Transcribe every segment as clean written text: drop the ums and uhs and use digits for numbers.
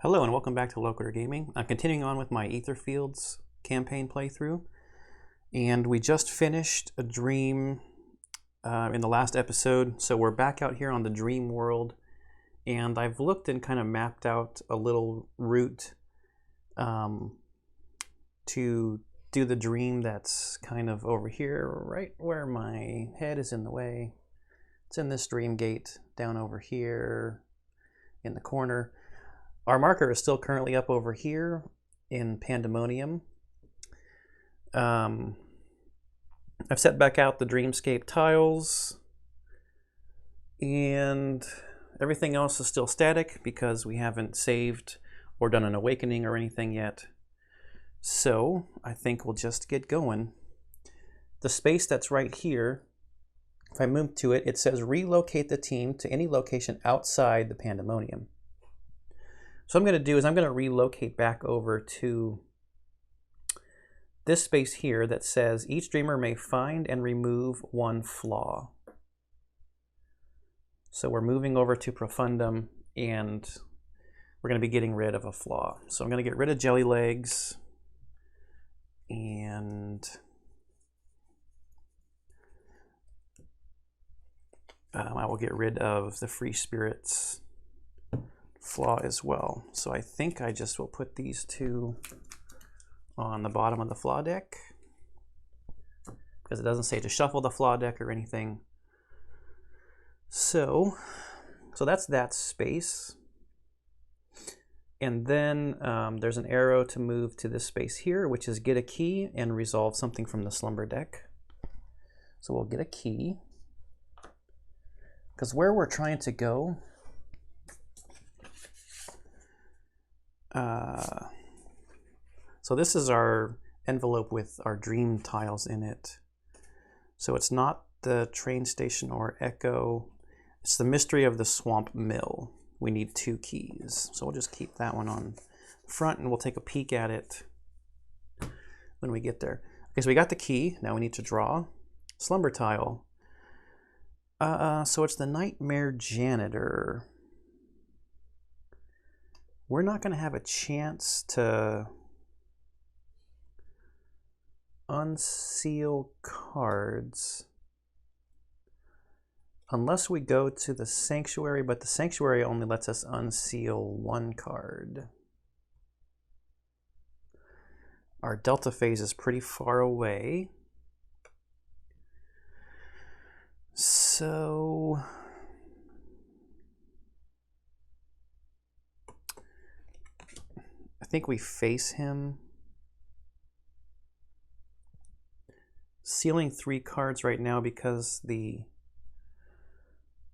Hello and welcome back to Locator Gaming. I'm continuing on with my Etherfields campaign playthrough, and we just finished a dream in the last episode, so we're back out here on the dream world, and I've looked and kind of mapped out a little route to do the dream that's kind of over here, right where my head is in the way. It's in this dream gate down over here in the corner. Our marker is still currently up over here in Pandemonium. I've set back out the Dreamscape tiles, and everything else is still static because we haven't saved or done an awakening or anything yet. So I think we'll just get going. The space that's right here, if I move to it, it says relocate the team to any location outside the Pandemonium. So what I'm going to do is I'm going to relocate back over to this space here that says each dreamer may find and remove one flaw. So we're moving over to Profundum and we're going to be getting rid of a flaw. So I'm going to get rid of Jelly Legs and I will get rid of the Free Spirits flaw as well. So I think I just will put these two on the bottom of the flaw deck because it doesn't say to shuffle the flaw deck or anything. So that's that space. And then there's an arrow to move to this space here, which is get a key and resolve something from the slumber deck. So we'll get a key because where we're trying to go, so this is our envelope with our dream tiles in it. So it's not the train station or Echo. It's the mystery of the swamp mill. We need 2 keys. So we'll just keep that one on front and we'll take a peek at it when we get there. Okay, so we got the key. Now we need to draw slumber tile. So it's the Nightmare Janitor. We're not going to have a chance to unseal cards unless we go to the Sanctuary, but the Sanctuary only lets us unseal 1 card. Our Delta phase is pretty far away. So I think we face him. Sealing 3 cards right now because the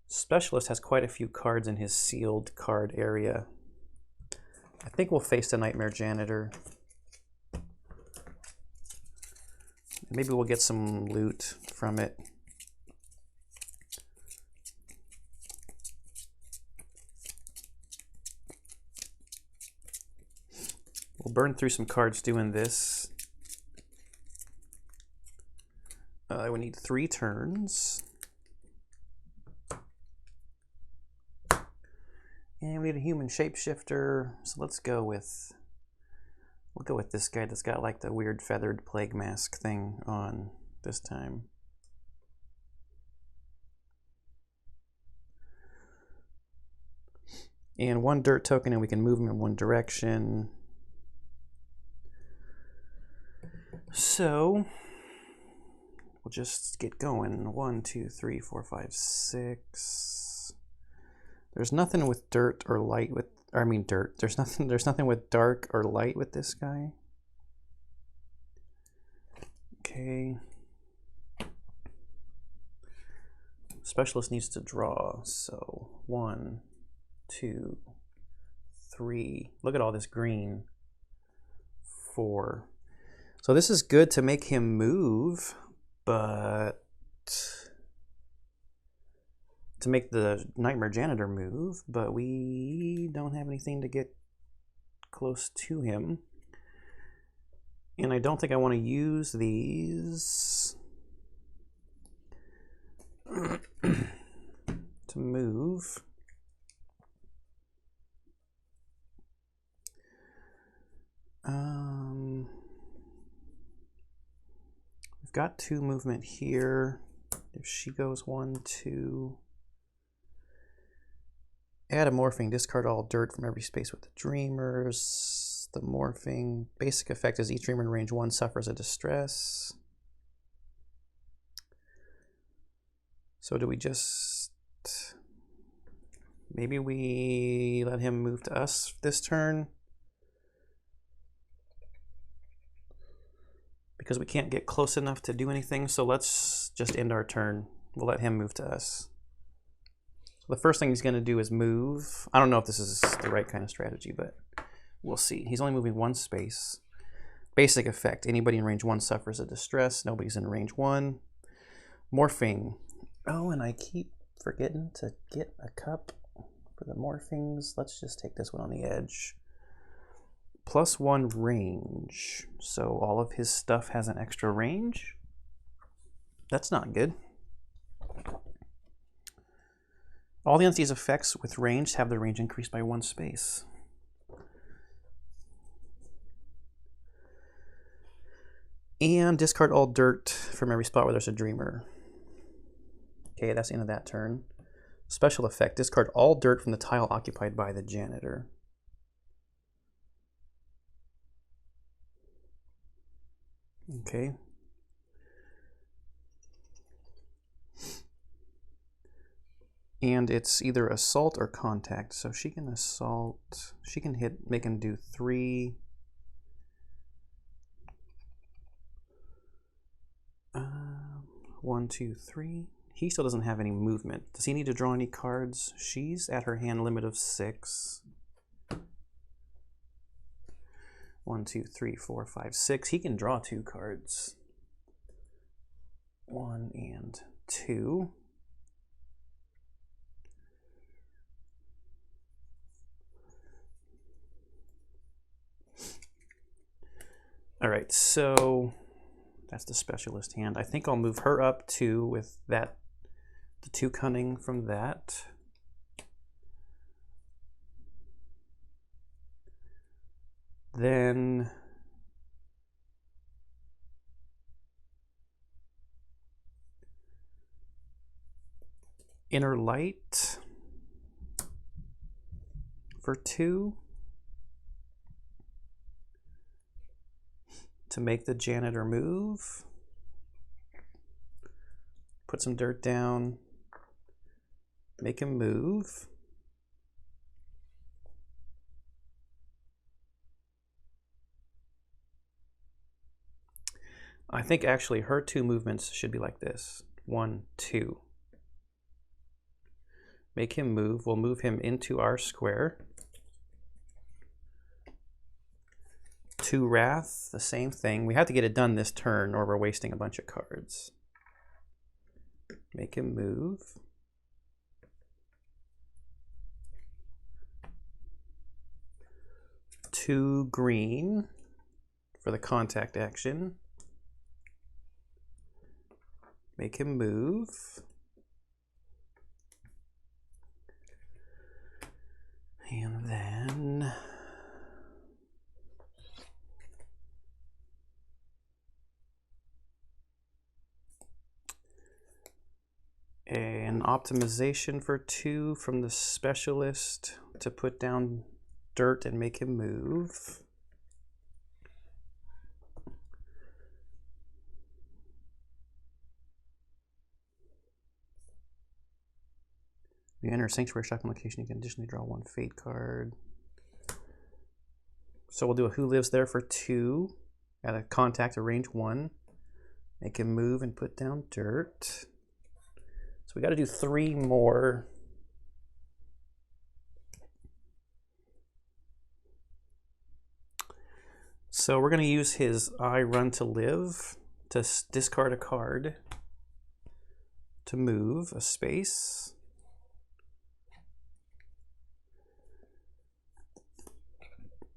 Specialist has quite a few cards in his sealed card area. I think we'll face the Nightmare Janitor. Maybe we'll get some loot from it. We'll burn through some cards doing this. We need 3 turns. And we need a human shapeshifter. So we'll go with this guy that's got like the weird feathered plague mask thing on this time. And 1 dirt token and we can move him in 1 direction. So we'll just get going. 1, 2, 3, 4, 5, 6. There's nothing with dirt or light with, or I mean dirt. There's nothing with dark or light with this guy. Okay. Specialist needs to draw. So 1, 2, 3. Look at all this green. 4. So this is good to make him move, but to make the Nightmare Janitor move, but we don't have anything to get close to him. And I don't think I want to use these to move. we've got 2 movement here. If she goes 1, 2. Add a morphing, discard all dirt from every space with the dreamers. The morphing basic effect is each dreamer in range 1 suffers a distress. So do we just, maybe we let him move to us this turn? Because we can't get close enough to do anything, so let's just end our turn. We'll let him move to us. So the first thing he's going to do is move. I don't know if this is the right kind of strategy, but we'll see. He's only moving 1 space. Basic effect, anybody in range 1 suffers a distress. Nobody's in range 1. Morphing. Oh, and I keep forgetting to get a cup for the morphings. Let's just take this one on the edge. +1 range. So all of his stuff has an extra range. That's not good. All the entities' effects with range have their range increased by 1 space. And discard all dirt from every spot where there's a dreamer. Okay, that's the end of that turn. Special effect, discard all dirt from the tile occupied by the janitor. Okay. And it's either assault or contact. So she can assault, she can hit, make him do 3. 1, 2, 3. He still doesn't have any movement. Does he need to draw any cards? She's at her hand limit of 6. 1, 2, 3, 4, 5, 6. He can draw 2 cards. 1 and 2. All right, so that's the specialist hand. I think I'll move her up 2 with that, the 2 cunning from that. Then inner light for 2 to make the janitor move. Put some dirt down, make him move. I think actually her 2 movements should be like this. 1, 2. Make him move. We'll move him into our square. 2 Wrath, the same thing. We have to get it done this turn or we're wasting a bunch of cards. Make him move. 2 green for the contact action. Make him move. And then an optimization for 2 from the specialist to put down dirt and make him move. When you enter a sanctuary shopping location, you can additionally draw 1 fate card. So we'll do a who lives there for 2 at a contact of range 1. Make him move and put down dirt. So we got to do 3 more. So we're going to use his I run to live to discard a card to move a space.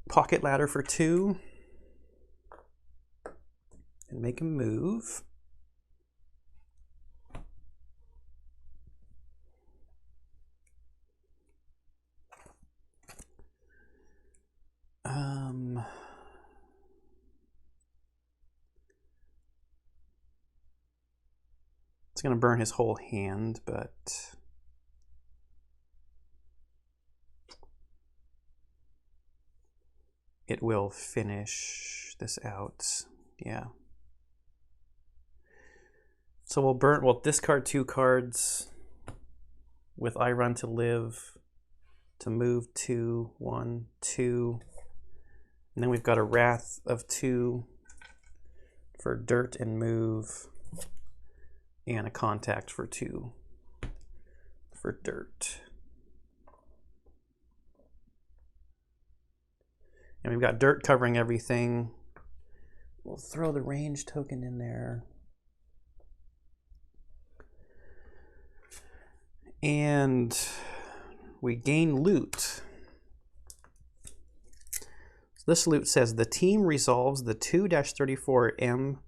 Pocket ladder for 2 and make him move. It's going to burn his whole hand, but it will finish this out. Yeah. So we'll discard 2 cards with I run to live to move 2, 1, 2. And then we've got a Wrath of 2 for dirt and move, and a contact for 2 for dirt. And we've got dirt covering everything. We'll throw the range token in there. And we gain loot. This loot says the team resolves the 2-34M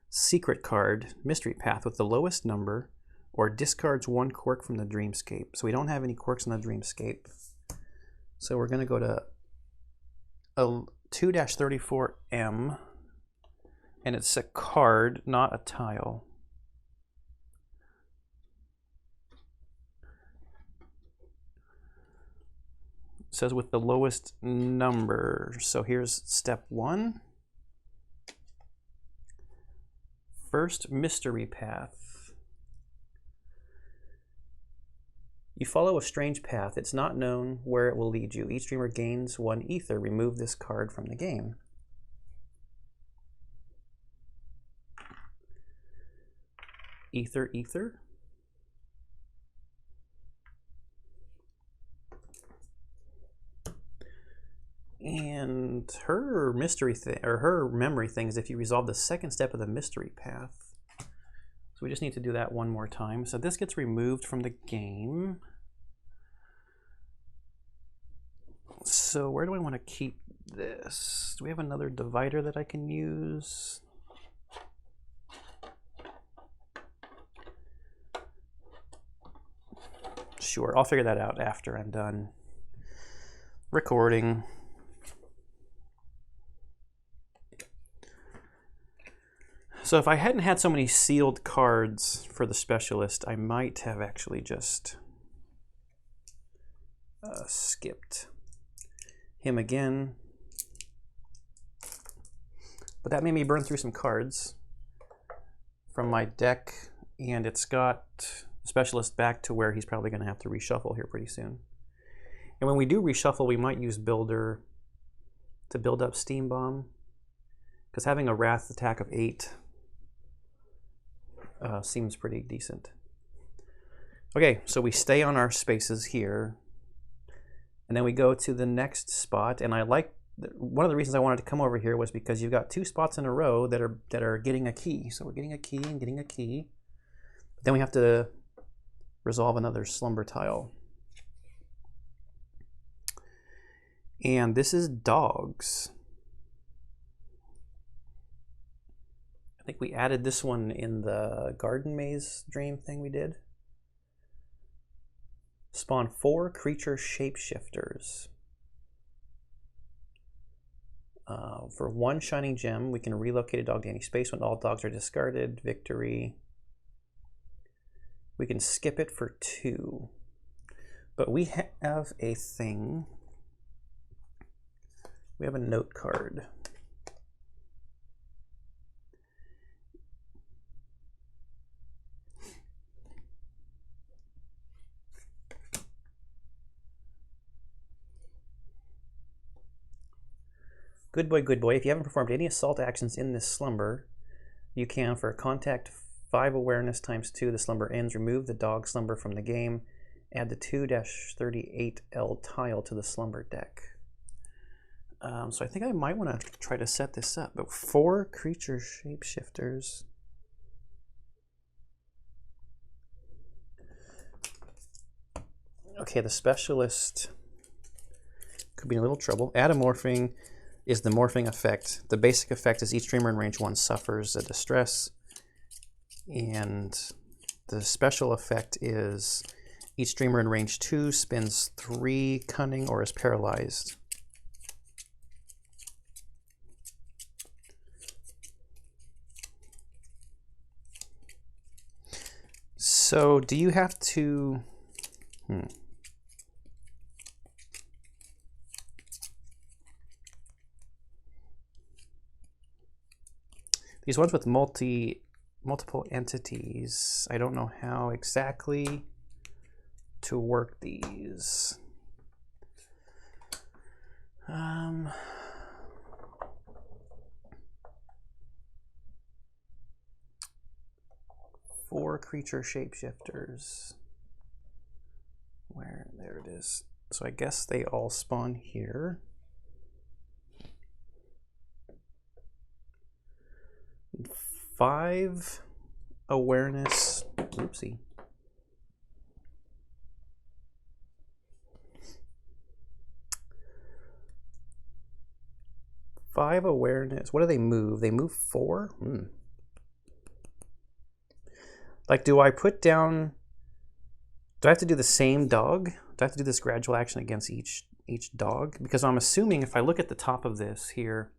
secret card mystery path with the lowest number, or discards 1 quirk from the dreamscape. So we don't have any quirks in the dreamscape. So we're going to go to a 2-34M, and it's a card, not a tile. It says with the lowest number. So here's step 1. First mystery path. You follow a strange path. It's not known where it will lead you. Each dreamer gains 1 ether. Remove this card from the game. Ether, ether. And her mystery thing, or her memory thing, is if you resolve the 2nd step of the mystery path. So we just need to do that 1 more time. So this gets removed from the game. So where do I want to keep this? Do we have another divider that I can use? Sure, I'll figure that out after I'm done recording. So if I hadn't had so many sealed cards for the specialist, I might have actually just skipped him again. But that made me burn through some cards from my deck, and it's got specialist back to where he's probably going to have to reshuffle here pretty soon. And when we do reshuffle, we might use Builder to build up Steam Bomb, because having a Wrath attack of 8 seems pretty decent. Okay, so we stay on our spaces here, and then we go to the next spot. And I like, one of the reasons I wanted to come over here was because you've got 2 spots in a row that are getting a key. So we're getting a key and getting a key. Then we have to resolve another slumber tile. And this is dogs. I think we added this one in the garden maze dream thing we did. Spawn 4 creature shapeshifters. For 1 shining gem, we can relocate a dog to any space when all dogs are discarded. Victory. We can skip it for 2. But we have a thing. We have a note card. Good boy, good boy. If you haven't performed any assault actions in this slumber, you can, for a contact 5 awareness times 2, the slumber ends. Remove the dog slumber from the game. Add the 2-38L tile to the slumber deck. So I think I might want to try to set this up. But 4 creature shapeshifters. Okay, the specialist could be in a little trouble. Atomorphing is the morphing effect. The basic effect is each dreamer in range 1 suffers a distress. And the special effect is each dreamer in range 2 spends 3 cunning or is paralyzed. So do you have to... These ones with multiple entities, I don't know how exactly to work these. 4 creature shapeshifters. There it is. So I guess they all spawn here. Five awareness. Oopsie. Five awareness. What do they move? They move 4? Like, do I put down... Do I have to do the same dog? Do I have to do this gradual action against each dog? Because I'm assuming if I look at the top of this here,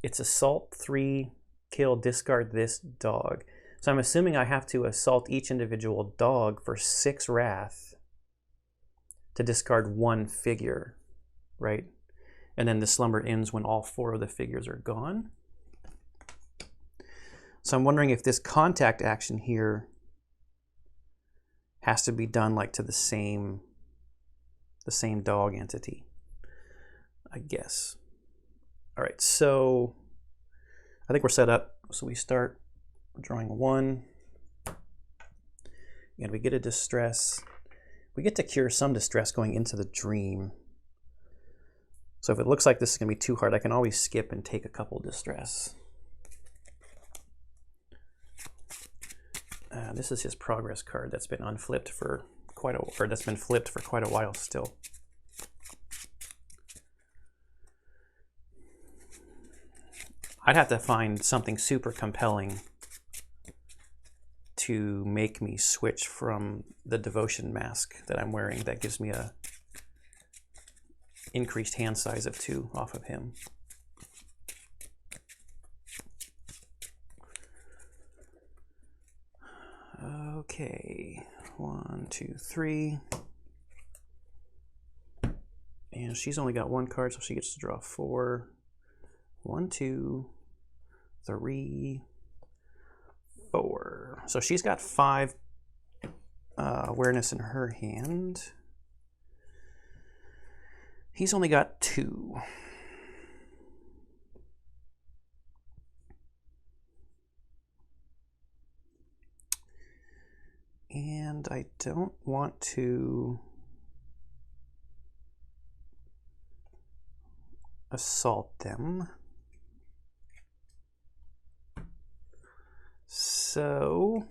it's assault 3, kill, discard this dog. So I'm assuming I have to assault each individual dog for 6 wrath to discard 1 figure, right? And then the slumber ends when all 4 of the figures are gone. So I'm wondering if this contact action here has to be done like to the same dog entity, I guess. All right, so I think we're set up. So we start drawing 1, and we get a distress. We get to cure some distress going into the dream. So if it looks like this is going to be too hard, I can always skip and take a couple distress. This is his progress card that's been unflipped for quite a, or that's been flipped for quite a while still. I'd have to find something super compelling to make me switch from the devotion mask that I'm wearing that gives me a increased hand size of 2 off of him. Okay, 1, 2, 3. And she's only got 1 card, so she gets to draw 4. 1, 2, 3, 4. So she's got 5 awareness in her hand. He's only got 2. And I don't want to assault them. So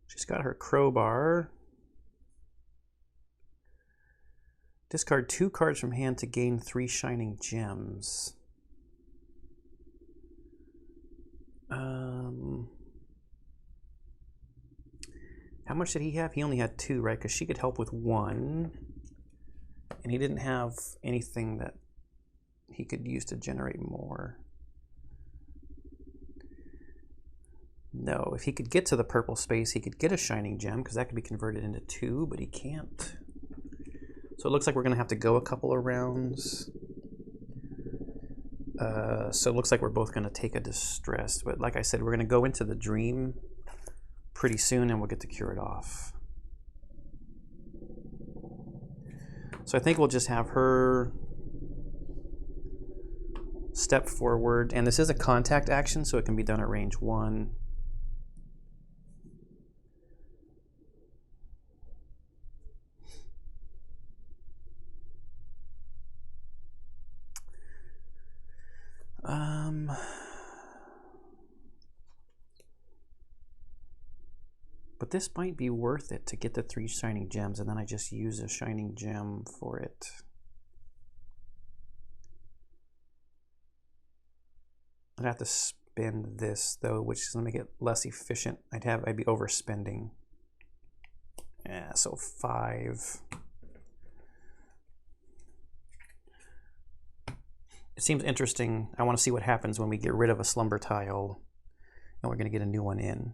she's got her crowbar. Discard 2 cards from hand to gain 3 shining gems. How much did he have? He only had 2, right? Because she could help with 1. And he didn't have anything that he could use to generate more. No, if he could get to the purple space, he could get a shining gem, because that could be converted into 2, but he can't. So it looks like we're going to have to go a couple of rounds. So it looks like we're both going to take a distress. But like I said, we're going to go into the dream pretty soon, and we'll get to cure it off. So I think we'll just have her step forward. And this is a contact action, so it can be done at range 1. But this might be worth it to get the 3 shining gems, and then I just use a shining gem for it. I'd have to spend this though, which is gonna make it less efficient. I'd be overspending. Yeah, so 5. it seems interesting. I want to see what happens when we get rid of a slumber tile and we're going to get a new one in.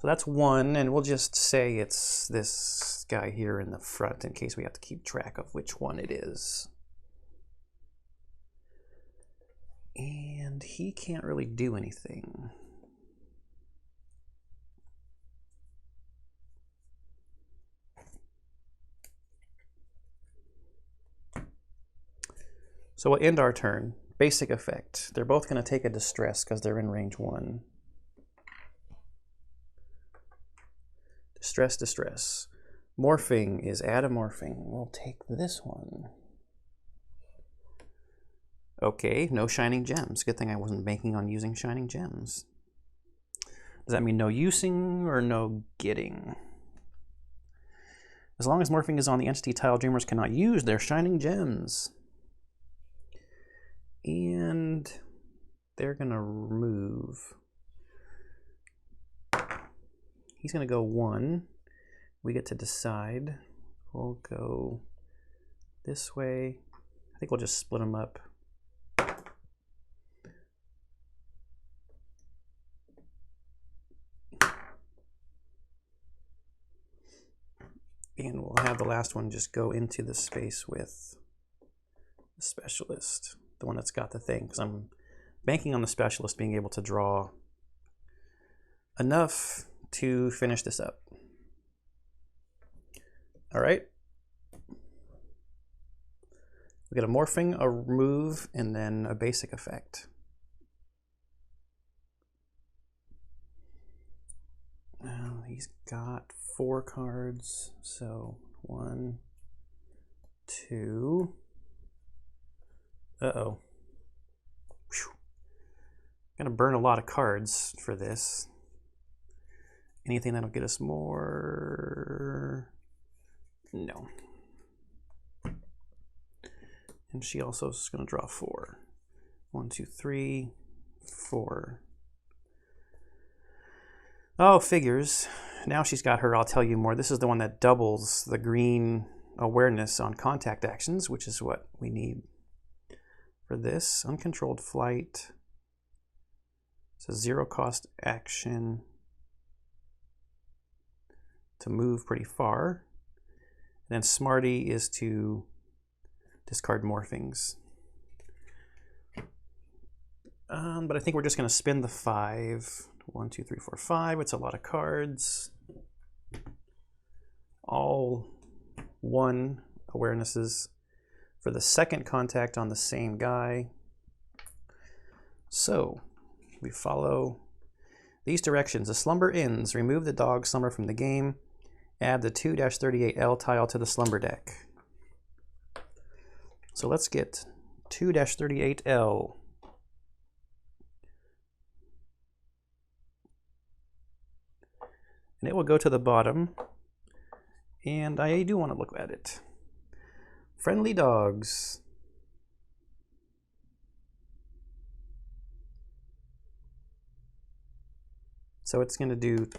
So that's one, and we'll just say it's this guy here in the front in case we have to keep track of which one it is. And he can't really do anything. So we'll end our turn. Basic effect. They're both going to take a distress because they're in range 1. Distress, distress. Morphing is add a morphing. We'll take this one. Okay, no shining gems. Good thing I wasn't banking on using shining gems. Does that mean no using or no getting? As long as morphing is on the entity tile, dreamers cannot use their shining gems. And they're going to remove. He's going to go 1. We get to decide. We'll go this way. I think we'll just split them up. And we'll have the last one just go into the space with the specialist, the one that's got the thing, because I'm banking on the specialist being able to draw enough to finish this up. All right. We get a morphing, a remove, and then a basic effect. Now he's got 4 cards, so 1, 2. Uh-oh. Gonna burn a lot of cards for this. Anything that'll get us more? No. And she also is going to draw 4. 1, 2, 3, 4. Oh, figures. Now she's got her I'll tell you more. This is the one that doubles the green awareness on contact actions, which is what we need for this. Uncontrolled flight. It's a 0 cost action to move pretty far. And then Smarty is to discard morphings. But I think we're just going to spin the 5. 1, 2, 3, 4, 5. It's a lot of cards. All 1 awarenesses for the second contact on the same guy. So we follow these directions. The slumber ends. Remove the dog slumber from the game. Add the 2-38L tile to the slumber deck. So let's get 2-38L. And it will go to the bottom. And I do want to look at it. Friendly dogs. So it's going to do...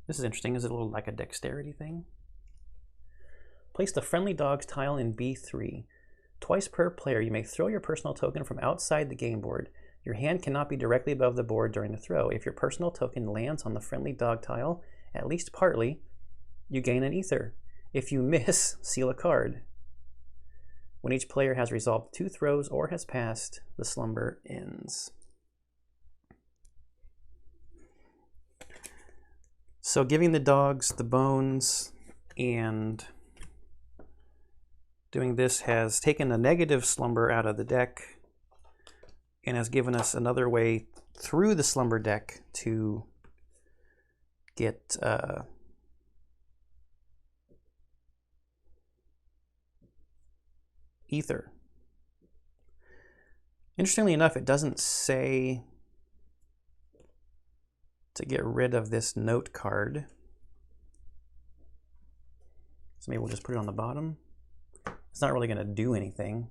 This is interesting. Is it a little like a dexterity thing? Place the friendly dogs tile in B3. Twice per player, you may throw your personal token from outside the game board. Your hand cannot be directly above the board during the throw. If your personal token lands on the friendly dog tile, at least partly, you gain an ether. If you miss, seal a card. When each player has resolved 2 throws or has passed, the slumber ends. So giving the dogs the bones and doing this has taken a negative slumber out of the deck and has given us another way through the slumber deck to get ether. Interestingly enough, it doesn't say to get rid of this note card. So maybe we'll just put it on the bottom. It's not really going to do anything.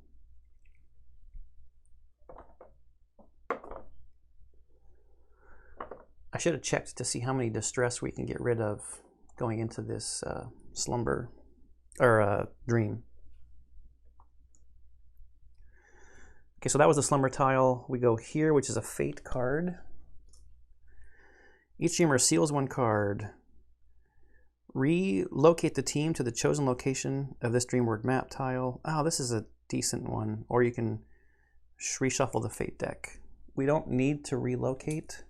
I should have checked to see how many distress we can get rid of going into this slumber or dream. Okay, so that was the slumber tile. We go here, which is a fate card. Each dreamer seals one card. Relocate the team to the chosen location of this dream word map tile. Oh, this is a decent one. Or you can reshuffle the fate deck. We don't need to relocate.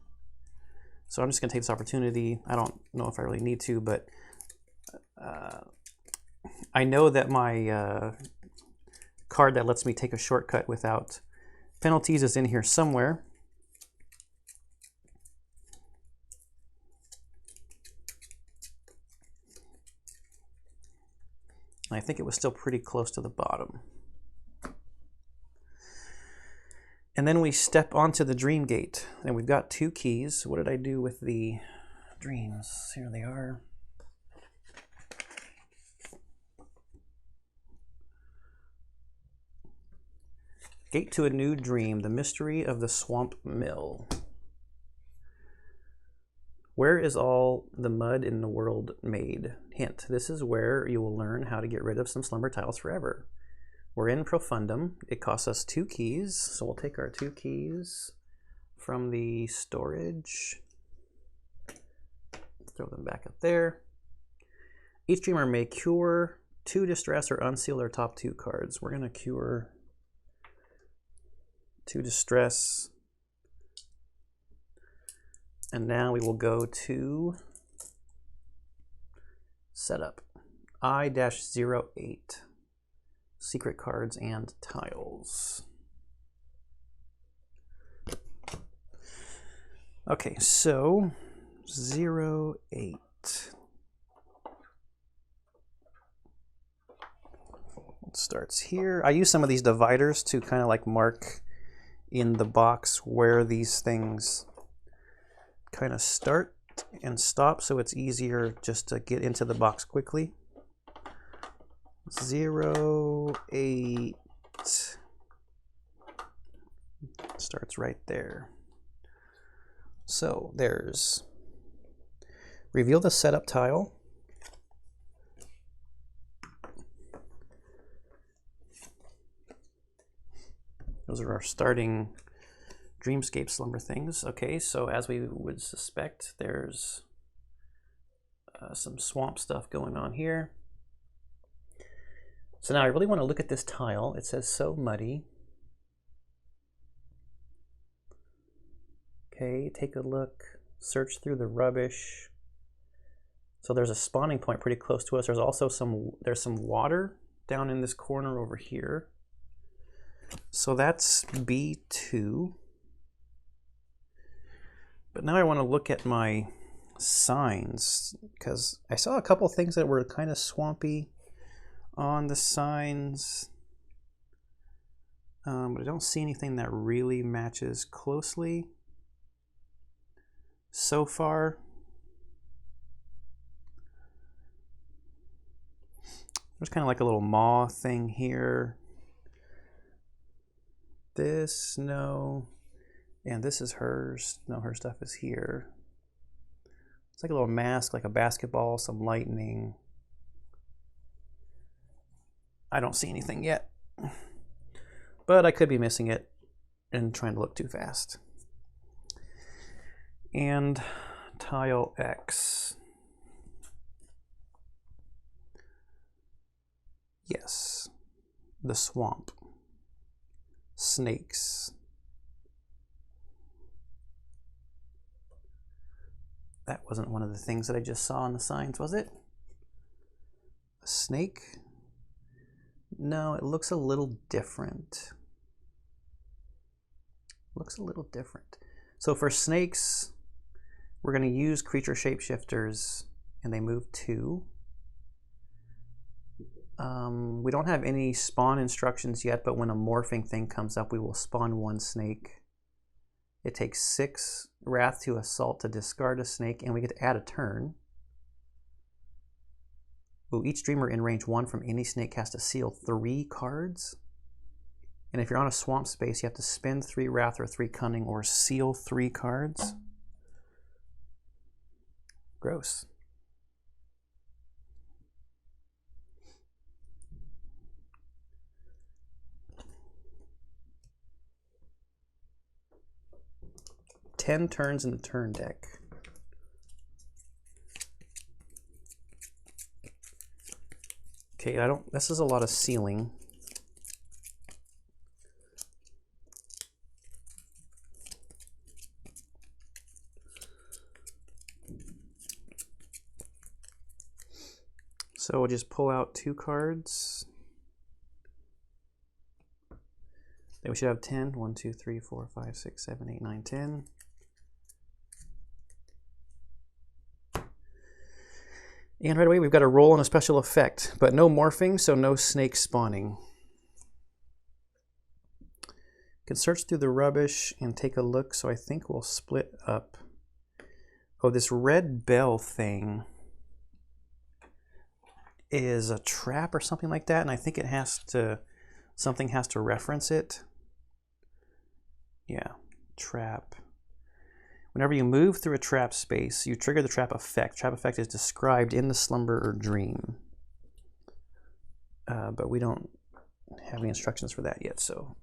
So I'm just going to take this opportunity. I don't know if I really need to, but I know that my card that lets me take a shortcut without penalties is in here somewhere. I think it was still pretty close to the bottom. And then we step onto the dream gate, and we've got 2 keys. What did I do with the dreams? Here they are. Gate to a new dream, the mystery of the swamp mill. Where is all the mud in the world made? Hint, this is where you will learn how to get rid of some slumber tiles forever. We're in Profundum. It costs us 2 keys, so we'll take our 2 keys from the storage. Throw them back up there. Each dreamer may cure 2 distress or unseal their top 2 cards. We're going to cure 2 distress. And now we will go to setup. I-08. Secret cards and tiles. Okay, so 08. It starts here. I use some of these dividers to kind of like mark in the box where these things kind of start and stop, so it's easier just to get into the box quickly. 08 starts right there. So there's reveal the setup tile. Those are our starting Dreamscape Slumber things. Okay, so as we would suspect, there's some swamp stuff going on here. So now I really want to look at this tile. It says so muddy. Okay, take a look, search through the rubbish. So there's a spawning point pretty close to us. There's also some water down in this corner over here. So that's B2. But now I want to look at my signs, because I saw a couple things that were kind of swampy on the signs. But I don't see anything that really matches closely so far. There's kind of like a little maw thing here. This, no. And this is hers. No, her stuff is here. It's like a little mask, like a basketball, some lightning. I don't see anything yet. But I could be missing it and trying to look too fast. And tile X. Yes. The swamp. Snakes. That wasn't one of the things that I just saw on the signs, was it? A snake? No, it looks a little different. Looks a little different. So for snakes, we're going to use creature shapeshifters, and they move 2. We don't have any spawn instructions yet, but when a morphing thing comes up, we will spawn 1 snake. It takes 6 wrath to assault to discard a snake, and we get to add a turn. Ooh, each dreamer in range 1 from any snake has to seal 3 cards. And if you're on a swamp space, you have to spend 3 wrath or 3 cunning or seal 3 cards. Gross. 10 turns in the turn deck. Okay, this is a lot of sealing. So we'll just pull out 2 cards. Then we should have 10. 1, 2, 3, 4, 5, 6, 7, 8, 9, 10. And right away we've got a roll and a special effect, but no morphing, so no snake spawning. Can search through the rubbish and take a look, so I think we'll split up. Oh, this red bell thing is a trap or something like that, and I think it has to, something has to reference it. Yeah, trap. Whenever you move through a trap space, you trigger the trap effect. Trap effect is described in the slumber or dream. But we don't have any instructions for that yet, so.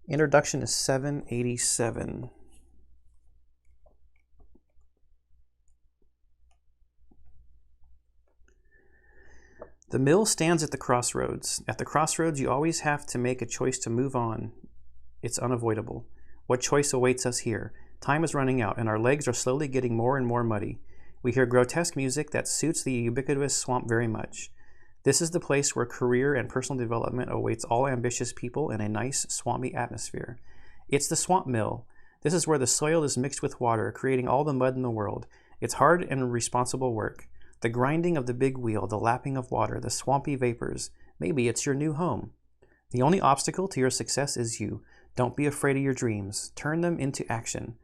Introduction is 787. The mill stands at the crossroads. At the crossroads, you always have to make a choice to move on. It's unavoidable. What choice awaits us here? Time is running out, and our legs are slowly getting more and more muddy. We hear grotesque music that suits the ubiquitous swamp very much. This is the place where career and personal development awaits all ambitious people in a nice, swampy atmosphere. It's the swamp mill. This is where the soil is mixed with water, creating all the mud in the world. It's hard and responsible work. The grinding of the big wheel, the lapping of water, the swampy vapors. Maybe it's your new home. The only obstacle to your success is you. Don't be afraid of your dreams. Turn them into action.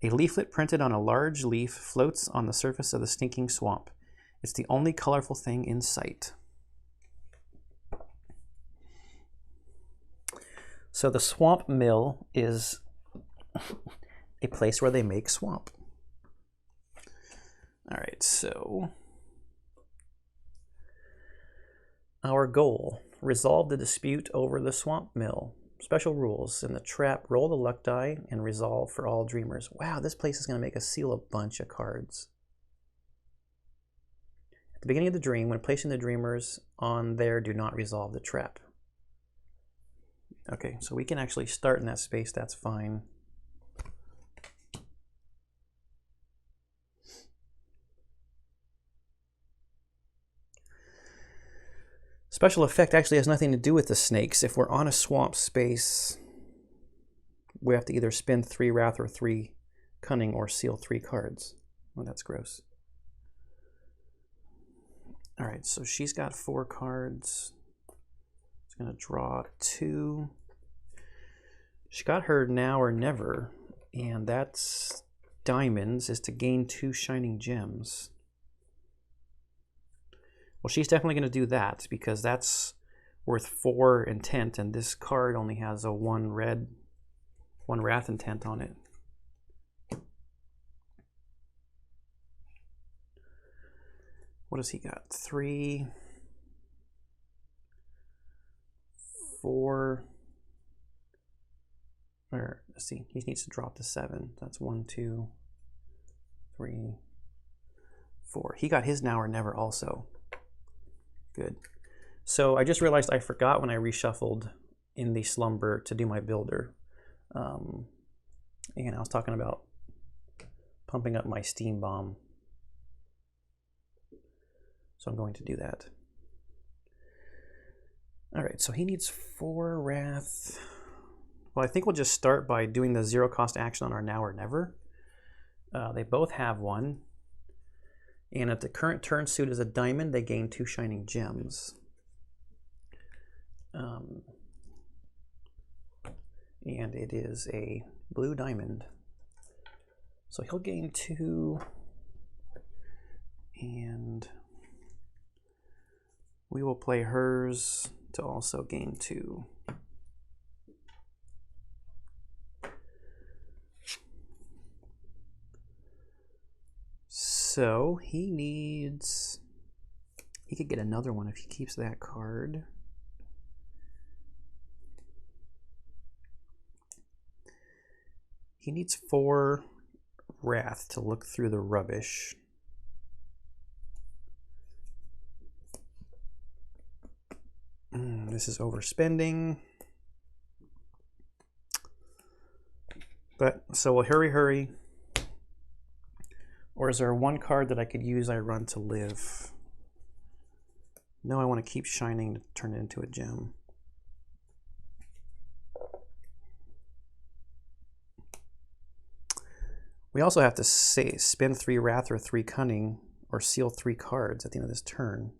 A leaflet printed on a large leaf floats on the surface of the stinking swamp. It's the only colorful thing in sight. So the swamp mill is a place where they make swamp. All right, so our goal, resolve the dispute over the swamp mill. Special rules. In the trap, roll the luck die and resolve for all dreamers. Wow, this place is going to make us seal a bunch of cards. At the beginning of the dream, when placing the dreamers on there, do not resolve the trap. Okay, so we can actually start in that space, that's fine. Special effect actually has nothing to do with the snakes. If we're on a swamp space, we have to either spend 3 wrath or 3 cunning or seal 3 cards. Oh, that's gross. All right, so she's got 4 cards. She's gonna draw 2. She got her now or never, and that's diamonds, is to gain 2 shining gems. Well, she's definitely going to do that because that's worth 4 intent, and this card only has a 1 wrath intent on it. What does he got? 3, 4. Or let's see, he needs to drop to 7. That's 1, 2, 3, 4. He got his now or never also. Good. So I just realized I forgot when I reshuffled in the slumber to do my builder. And I was talking about pumping up my steam bomb. So I'm going to do that. All right, so he needs 4 wrath. Well, I think we'll just start by doing the 0 cost action on our now or never. They both have 1. And if the current turn suit is a diamond, they gain 2 shining gems. And it is a blue diamond. So he'll gain 2. And we will play hers to also gain 2. So he needs, he could get another one if he keeps that card. He needs 4 wrath to look through the rubbish. This is overspending. But so we'll hurry. Or is there one card that I could use I run to live? No, I want to keep shining to turn it into a gem. We also have to spend 3 wrath or 3 cunning or seal 3 cards at the end of this turn.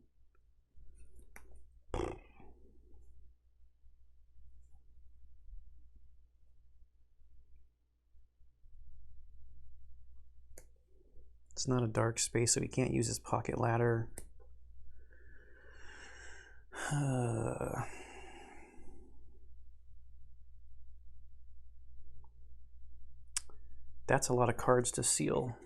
It's not a dark space, so we can't use his pocket ladder. That's a lot of cards to seal.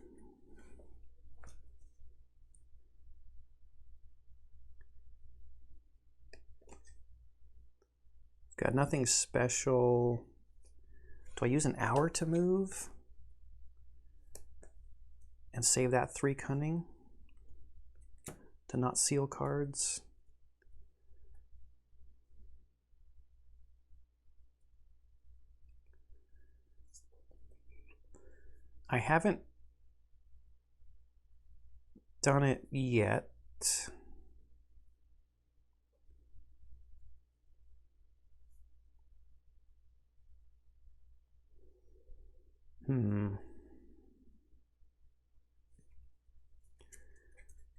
Got nothing special. Do I use an hour to move? And save that 3 cunning to not seal cards? I haven't done it yet.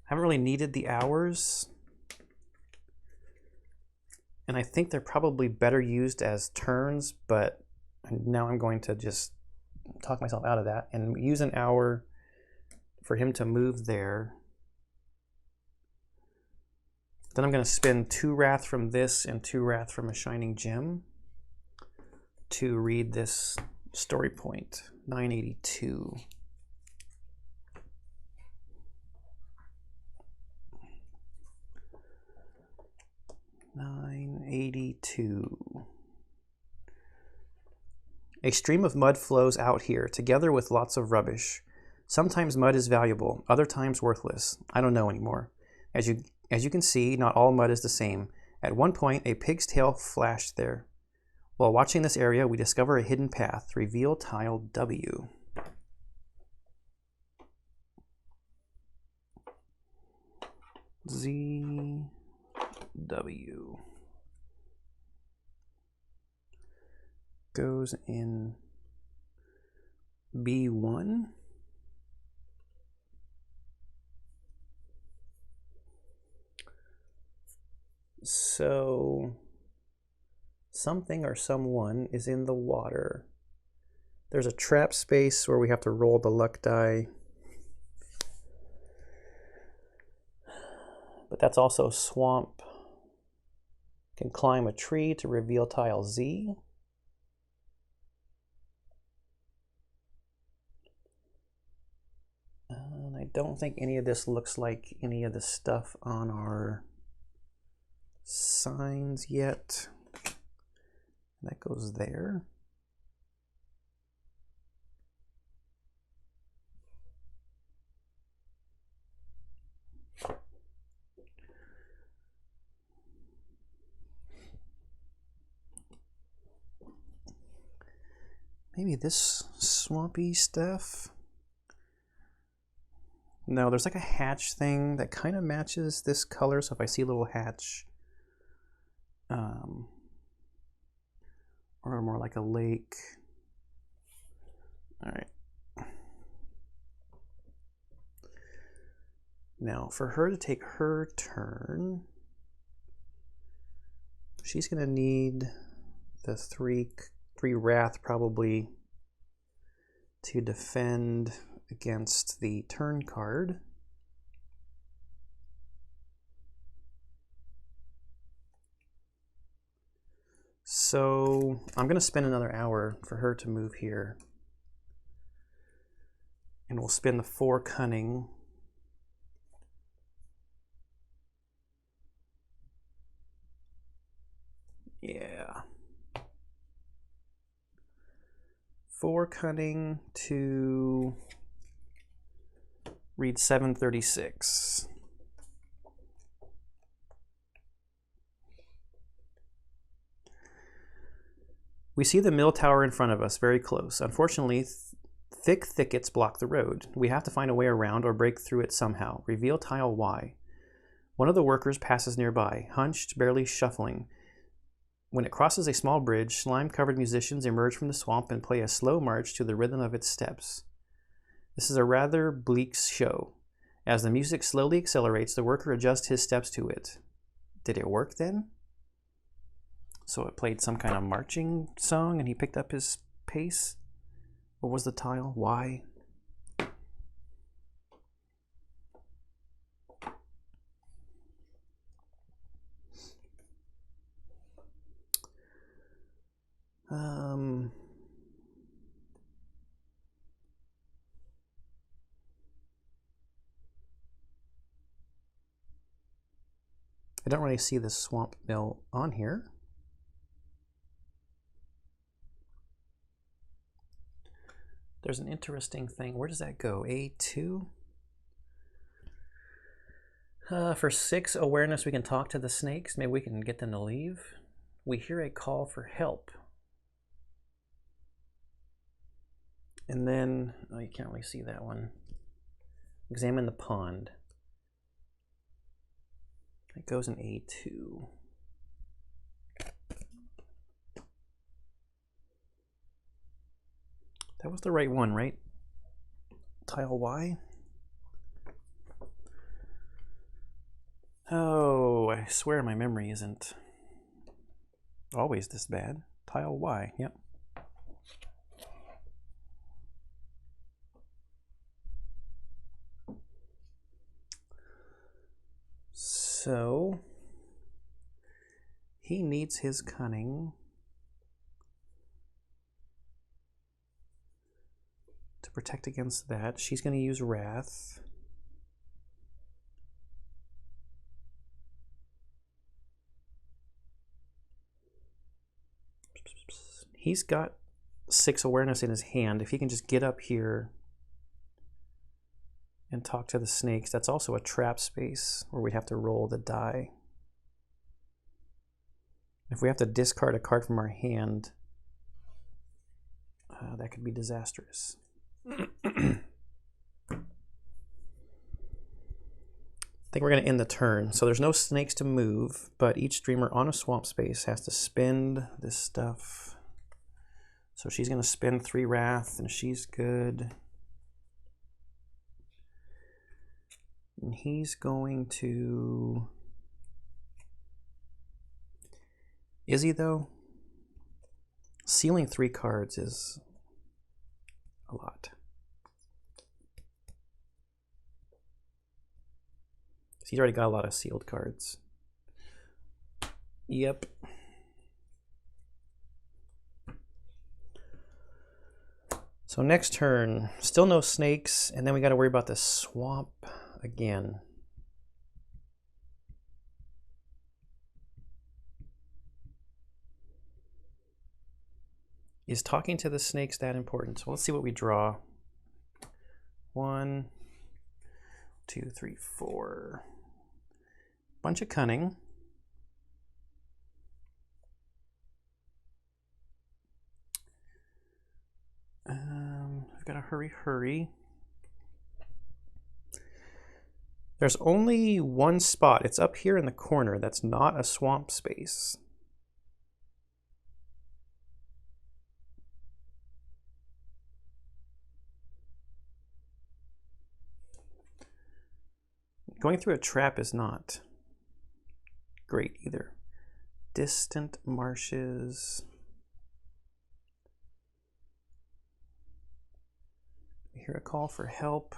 Haven't really needed the hours. And I think they're probably better used as turns, but now I'm going to just talk myself out of that and use an hour for him to move there. Then I'm going to spend 2 wrath from this and 2 wrath from a shining gem to read this story point, 982. A stream of mud flows out here, together with lots of rubbish. Sometimes mud is valuable, other times worthless. I don't know anymore. As you can see, not all mud is the same. At one point, a pig's tail flashed there. While watching this area, we discover a hidden path. Reveal tile W. Z W goes in B1. So something or someone is in the water. There's a trap space where we have to roll the luck die. But that's also swamp. Can climb a tree to reveal tile Z. And I don't think any of this looks like any of the stuff on our signs yet. That goes there. Maybe this swampy stuff. No, there's like a hatch thing that kind of matches this color. So if I see a little hatch, or more like a lake. All right. Now for her to take her turn, she's gonna need the three wrath probably to defend against the turn card. So I'm gonna spend another hour for her to move here. And we'll spend the 4 cunning. Yeah. 4 cunning to read 736. We see the mill tower in front of us, very close. Unfortunately, thick thickets block the road. We have to find a way around or break through it somehow. Reveal tile Y. One of the workers passes nearby, hunched, barely shuffling. When it crosses a small bridge, slime-covered musicians emerge from the swamp and play a slow march to the rhythm of its steps. This is a rather bleak show. As the music slowly accelerates, the worker adjusts his steps to it. Did it work then? So it played some kind of marching song and he picked up his pace? What was the tile? Why? I don't really see the swamp mill on here. There's an interesting thing. Where does that go? A2? For 6 awareness, we can talk to the snakes. Maybe we can get them to leave. We hear a call for help. And then, oh, you can't really see that one. Examine the pond. It goes in A2. That was the right one, right? Tile Y. Oh, I swear my memory isn't always this bad. Tile Y, yep. So he needs his cunning to protect against that. She's going to use Wrath. He's got 6 awareness in his hand. If he can just get up here and talk to the snakes, that's also a trap space where we have to roll the die. If we have to discard a card from our hand, that could be disastrous. I think we're going to end the turn. So there's no snakes to move, but each streamer on a swamp space has to spend this stuff. So she's going to spend 3 Wrath, and she's good. And he's going to... Is he, though? Sealing 3 cards is a lot. He's already got a lot of sealed cards. Yep. So next turn, still no snakes, and then we got to worry about the swamp again. Is talking to the snakes that important? So let's see what we draw. 1, 2, 3, 4. Bunch of cunning. I've got to hurry. There's only one spot. It's up here in the corner. That's not a swamp space. Going through a trap is not great either. Distant marshes. We hear a call for help.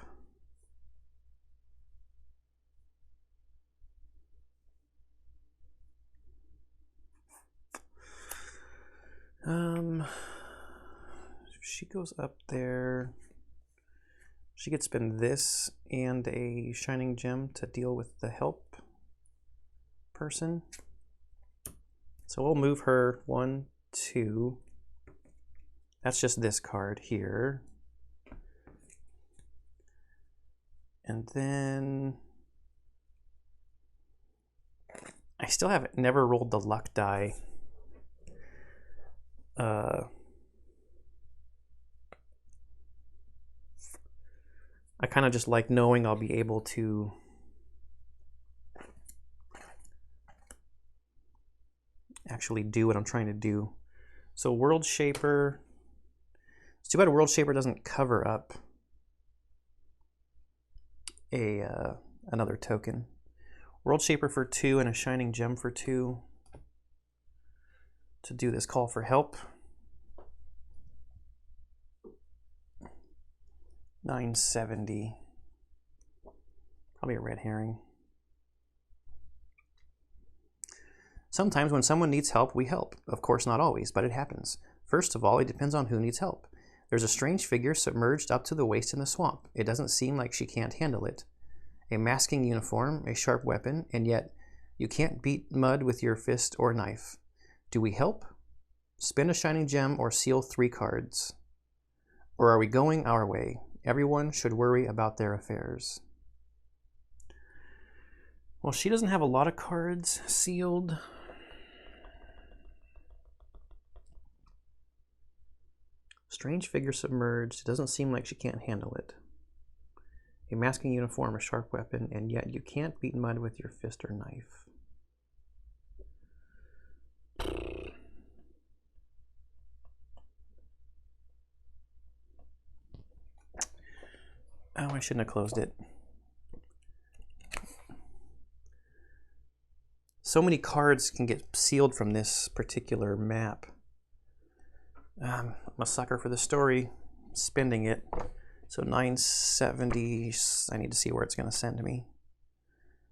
She goes up there. She could spend this and a shining gem to deal with the help person. So we'll move her 1, 2. That's just this card here. And then I still have never rolled the luck die. I kind of just like knowing I'll be able to actually do what I'm trying to do. So World Shaper, it's too bad World Shaper doesn't cover up another token. World Shaper for 2 and a Shining Gem for 2 to do this call for help. 970. Probably a red herring. Sometimes when someone needs help, we help. Of course, not always, but it happens. First of all, it depends on who needs help. There's a strange figure submerged up to the waist in the swamp. It doesn't seem like she can't handle it. A masking uniform, a sharp weapon, and yet you can't beat mud with your fist or knife. Do we help? Spin a Shining Gem or seal 3 cards? Or are we going our way? Everyone should worry about their affairs. Well, she doesn't have a lot of cards sealed. Strange figure submerged. It doesn't seem like she can't handle it. A masking uniform, a sharp weapon, and yet you can't beat mud with your fist or knife. Oh, I shouldn't have closed it. So many cards can get sealed from this particular map. I'm a sucker for the story, spending it. So 970, I need to see where it's going to send me.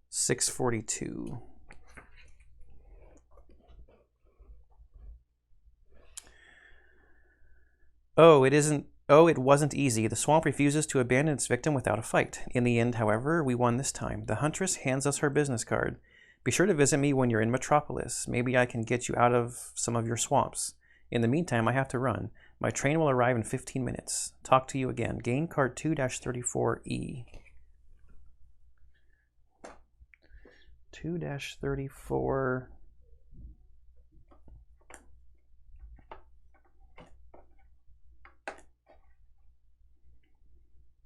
642. Oh, it wasn't easy. The swamp refuses to abandon its victim without a fight. In the end, however, we won this time. The huntress hands us her business card. Be sure to visit me when you're in Metropolis. Maybe I can get you out of some of your swamps. In the meantime, I have to run. My train will arrive in 15 minutes. Talk to you again. Gain card 2-34E. 2-34.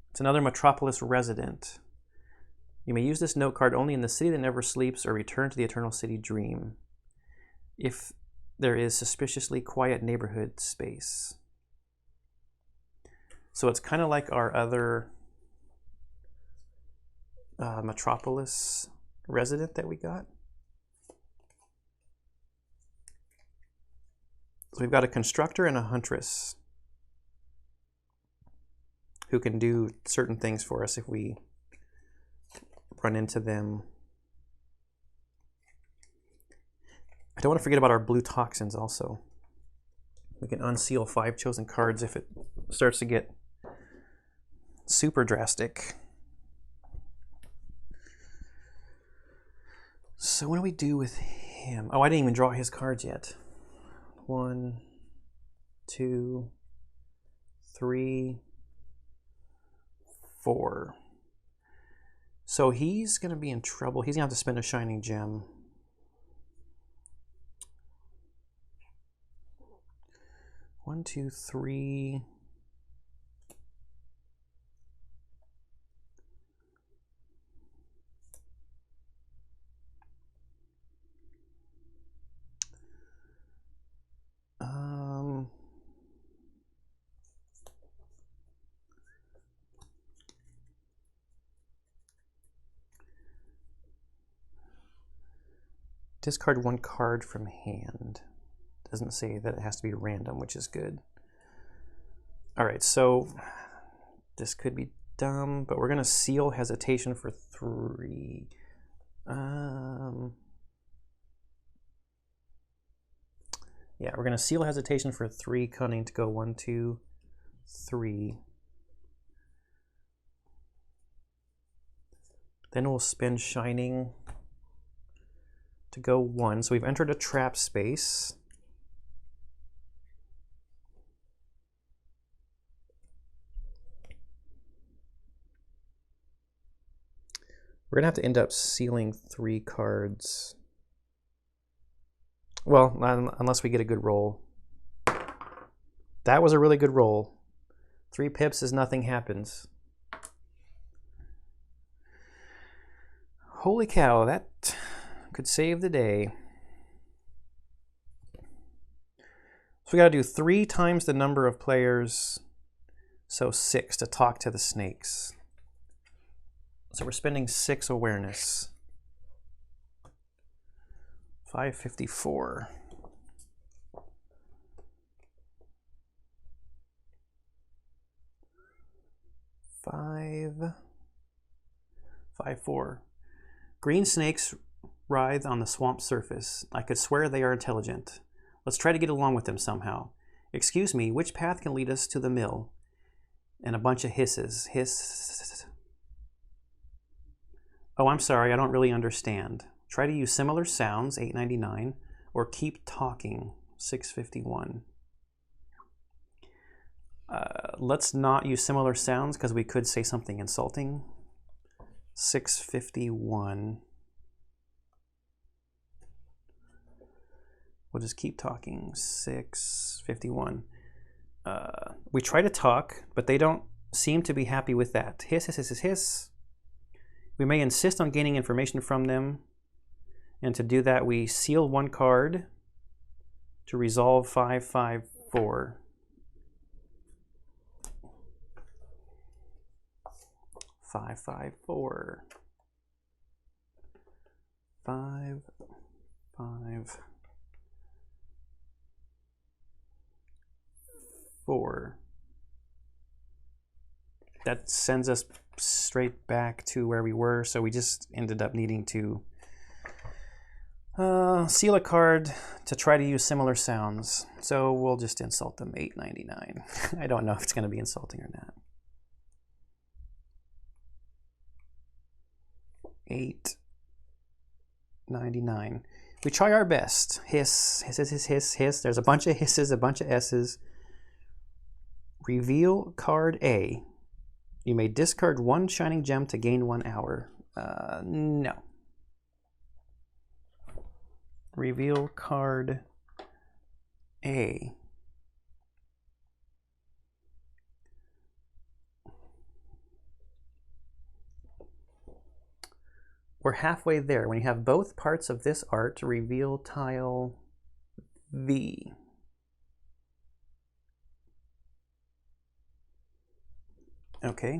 It's another Metropolis resident. You may use this note card only in the city that never sleeps or return to the Eternal City Dream. If there is suspiciously quiet neighborhood space. So it's kind of like our other Metropolis resident that we got. So we've got a constructor and a huntress who can do certain things for us if we run into them. I don't want to forget about our blue toxins also. We can unseal 5 chosen cards if it starts to get super drastic. So what do we do with him? Oh, I didn't even draw his cards yet. 1, 2, 3, 4. So he's going to be in trouble. He's going to have to spend a Shining Gem. 1, 2, 3. Discard 1 card from hand. Doesn't say that it has to be random, which is good. All right, so this could be dumb, but we're going to seal hesitation for 3. Yeah, we're going to seal hesitation for 3, cunning to go 1, 2, 3. Then we'll spend shining to go 1. So we've entered a trap space. We're gonna have to end up sealing 3 cards. Well, unless we get a good roll. That was a really good roll. 3 pips as nothing happens. Holy cow, that could save the day. So we gotta do 3 times the number of players, so 6 to talk to the snakes. So we're spending 6 awareness. 554. 554. Green snakes writhe on the swamp surface. I could swear they are intelligent. Let's try to get along with them somehow. Excuse me, which path can lead us to the mill? And a bunch of hisses. Hiss. Oh, I'm sorry, I don't really understand. Try to use similar sounds, 899, or keep talking, 651. Let's not use similar sounds because we could say something insulting. 651. We'll just keep talking. 651. We try to talk, but they don't seem to be happy with that. Hiss, hiss, hiss, hiss, hiss. We may insist on gaining information from them, and to do that, we seal 1 card to resolve 554. 554. 5, 5, 4. That sends us straight back to where we were, so we just ended up needing to seal a card to try to use similar sounds. So we'll just insult them, 899. I don't know if it's going to be insulting or not. 899. We try our best. Hiss, hiss, hiss, hiss, hiss, hiss. There's a bunch of hisses, a bunch of S's. Reveal card A. You may discard 1 shining gem to gain 1 hour. No. Reveal card A. We're halfway there. When you have both parts of this art, reveal tile V. Okay.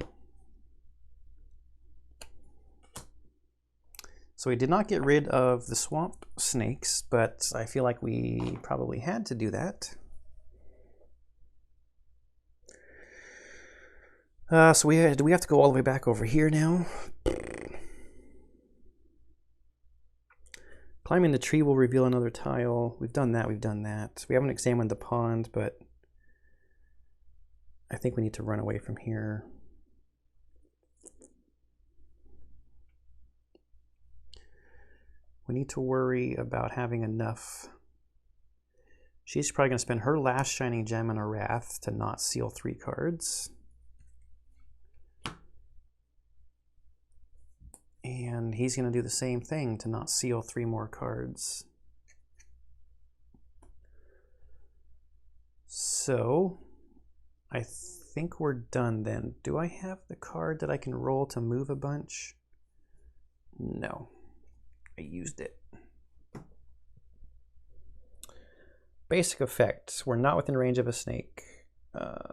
So we did not get rid of the swamp snakes, but I feel like we probably had to do that. So do we have to go all the way back over here now? Climbing the tree will reveal another tile. We've done that, we've done that. We haven't examined the pond, but I think we need to run away from here. We need to worry about having enough. She's probably going to spend her last shining gem in a wrath to not seal 3 cards. And he's going to do the same thing to not seal 3 more cards. So I think we're done then. Do I have the card that I can roll to move a bunch? No, I used it. Basic effects. We're not within range of a snake.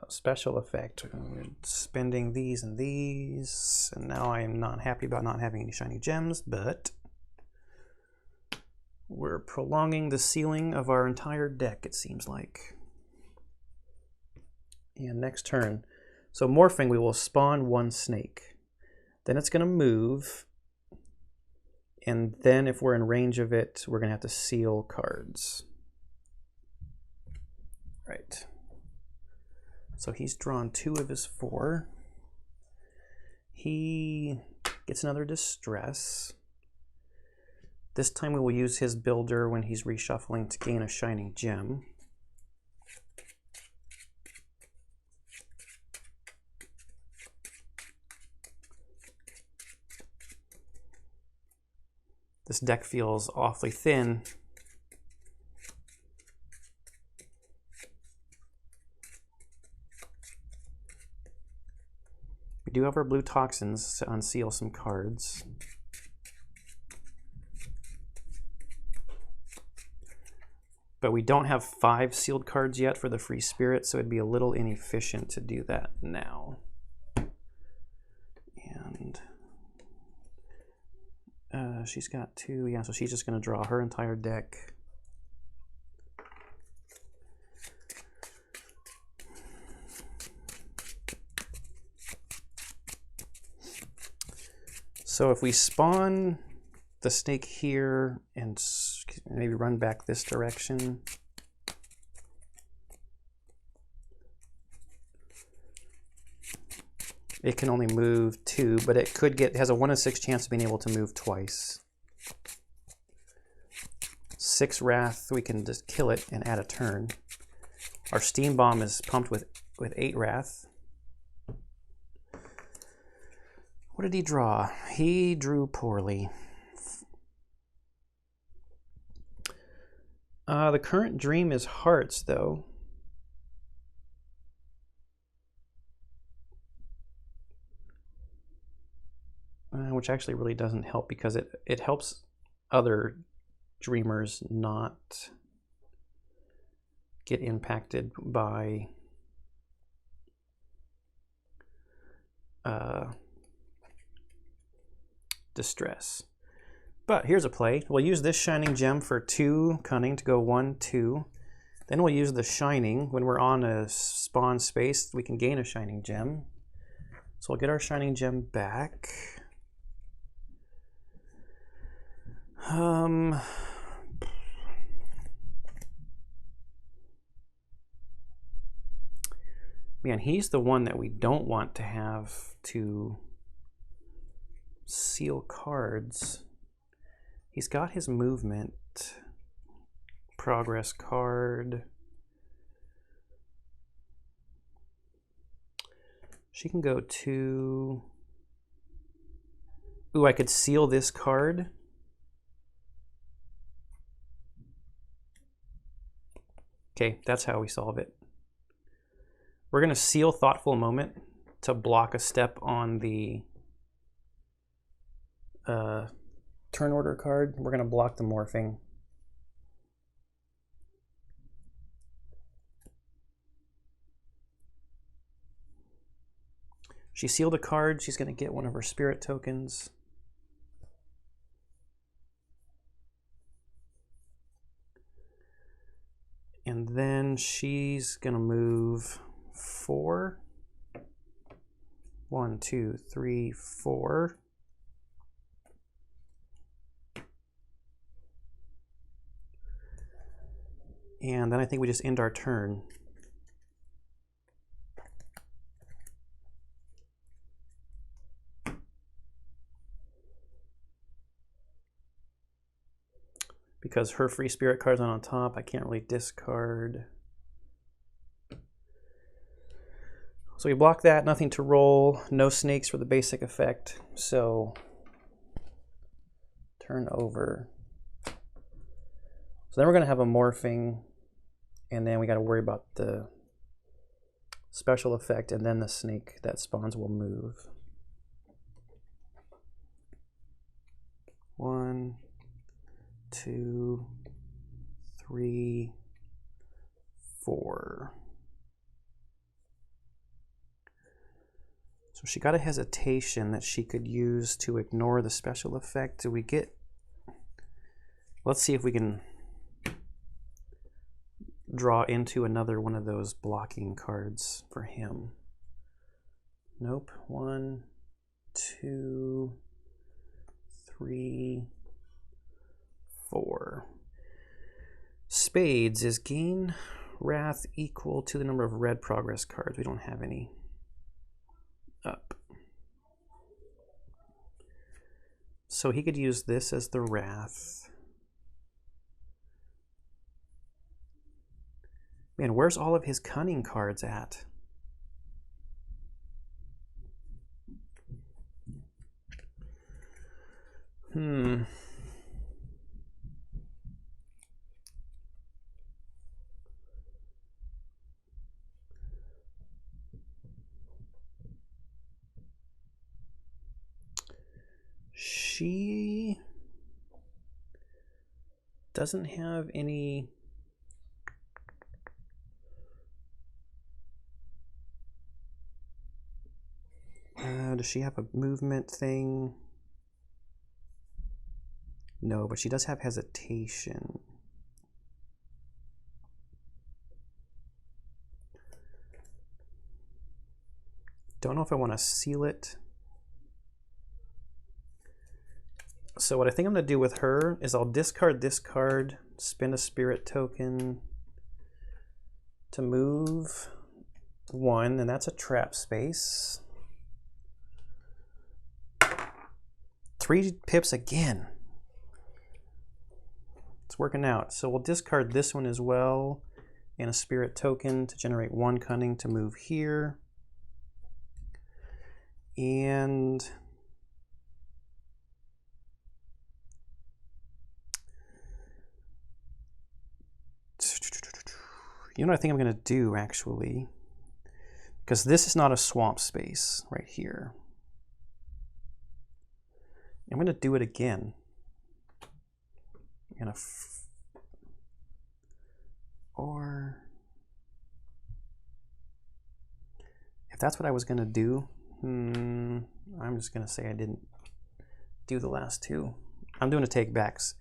Special effect. We're spending these and these, and now I am not happy about not having any shiny gems, but we're prolonging the sealing of our entire deck, it seems like. And next turn, so morphing, we will spawn 1 snake. Then it's going to move, and then if we're in range of it, we're going to have to seal cards. Right. So he's drawn 2 of his 4. He gets another distress. This time we will use his builder when he's reshuffling to gain a shining gem. This deck feels awfully thin. We do have our blue toxins to unseal some cards. But we don't have 5 sealed cards yet for the free spirit, so it'd be a little inefficient to do that now. And she's got 2, yeah, so she's just going to draw her entire deck. So if we spawn the snake here and maybe run back this direction, it can only move 2, but it has a 1 in 6 chance of being able to move twice. 6 Wrath, we can just kill it and add a turn. Our Steam Bomb is pumped with 8 Wrath. What did he draw? He drew poorly. The current dream is Hearts, though. Which actually really doesn't help because it helps other dreamers not get impacted by distress. But here's a play. We'll use this Shining Gem for 2 Cunning to go 1, 2. Then we'll use the Shining. When we're on a spawn space, we can gain a Shining Gem. So we'll get our Shining Gem back. Man, he's the one that we don't want to have to seal cards. He's got his movement, progress card. She can go 2. Ooh, I could seal this card. Okay, that's how we solve it. We're going to seal Thoughtful Moment to block a step on the turn order card. We're going to block the morphing. She sealed a card. She's going to get one of her spirit tokens. And then she's going to move 4. 1, 2, 3, 4. And then I think we just end our turn. Because her free spirit card's on top, I can't really discard. So we block that, nothing to roll, no snakes for the basic effect. So turn over. So then we're going to have a morphing, and then we got to worry about the special effect, and then the snake that spawns will move. 1, 2, 3, 4. So she got a hesitation that she could use to ignore the special effect. Do we get... Let's see if we can draw into another one of those blocking cards for him. Nope. 1, 2, 3, 4. Spades is gain wrath equal to the number of red progress cards. We don't have any up. So he could use this as the wrath. Man, where's all of his cunning cards at? she doesn't have any. Does she have a movement thing? No, but she does have hesitation. Don't know if I want to seal it. So what I think I'm going to do with her is I'll discard this card, spend a spirit token to move 1, and that's a trap space. 3 pips again. It's working out. So we'll discard this one as well and a spirit token to generate 1 cunning to move here. And you know what I think I'm going to do actually? Because this is not a swamp space right here. I'm going to do it again. I'm going to or if that's what I was going to do, I'm just going to say I didn't do the last 2. I'm doing a take backs.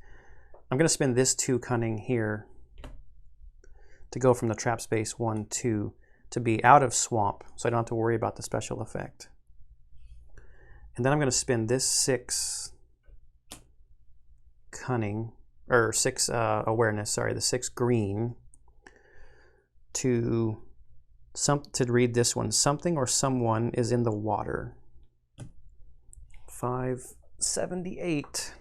I'm going to spend this 2 cunning here to go from the trap space 1, 2 to be out of swamp, so I don't have to worry about the special effect. And then I'm going to spend this 6 cunning, or 6 awareness, sorry, the 6 green to read this one. Something or someone is in the water. 578.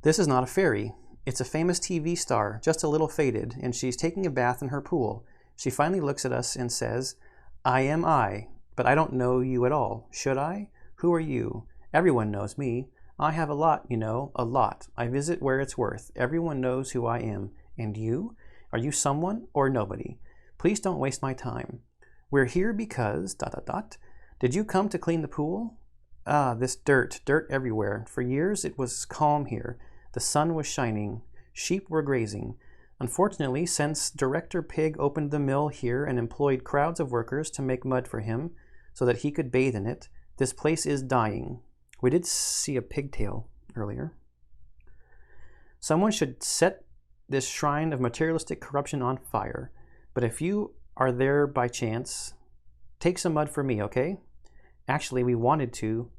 This is not a fairy. It's a famous TV star, just a little faded, and she's taking a bath in her pool. She finally looks at us and says, I am I, but I don't know you at all. Should I? Who are you? Everyone knows me. I have a lot, you know, a lot. I visit where it's worth. Everyone knows who I am. And you? Are you someone or nobody? Please don't waste my time. We're here because... ... Did you come to clean the pool? Ah, this dirt everywhere. For years it was calm here. The sun was shining. Sheep were grazing. Unfortunately, since Director Pig opened the mill here and employed crowds of workers to make mud for him so that he could bathe in it, this place is dying. We did see a pigtail earlier. Someone should set this shrine of materialistic corruption on fire. But if you are there by chance, take some mud for me, okay? Actually, we wanted to... ...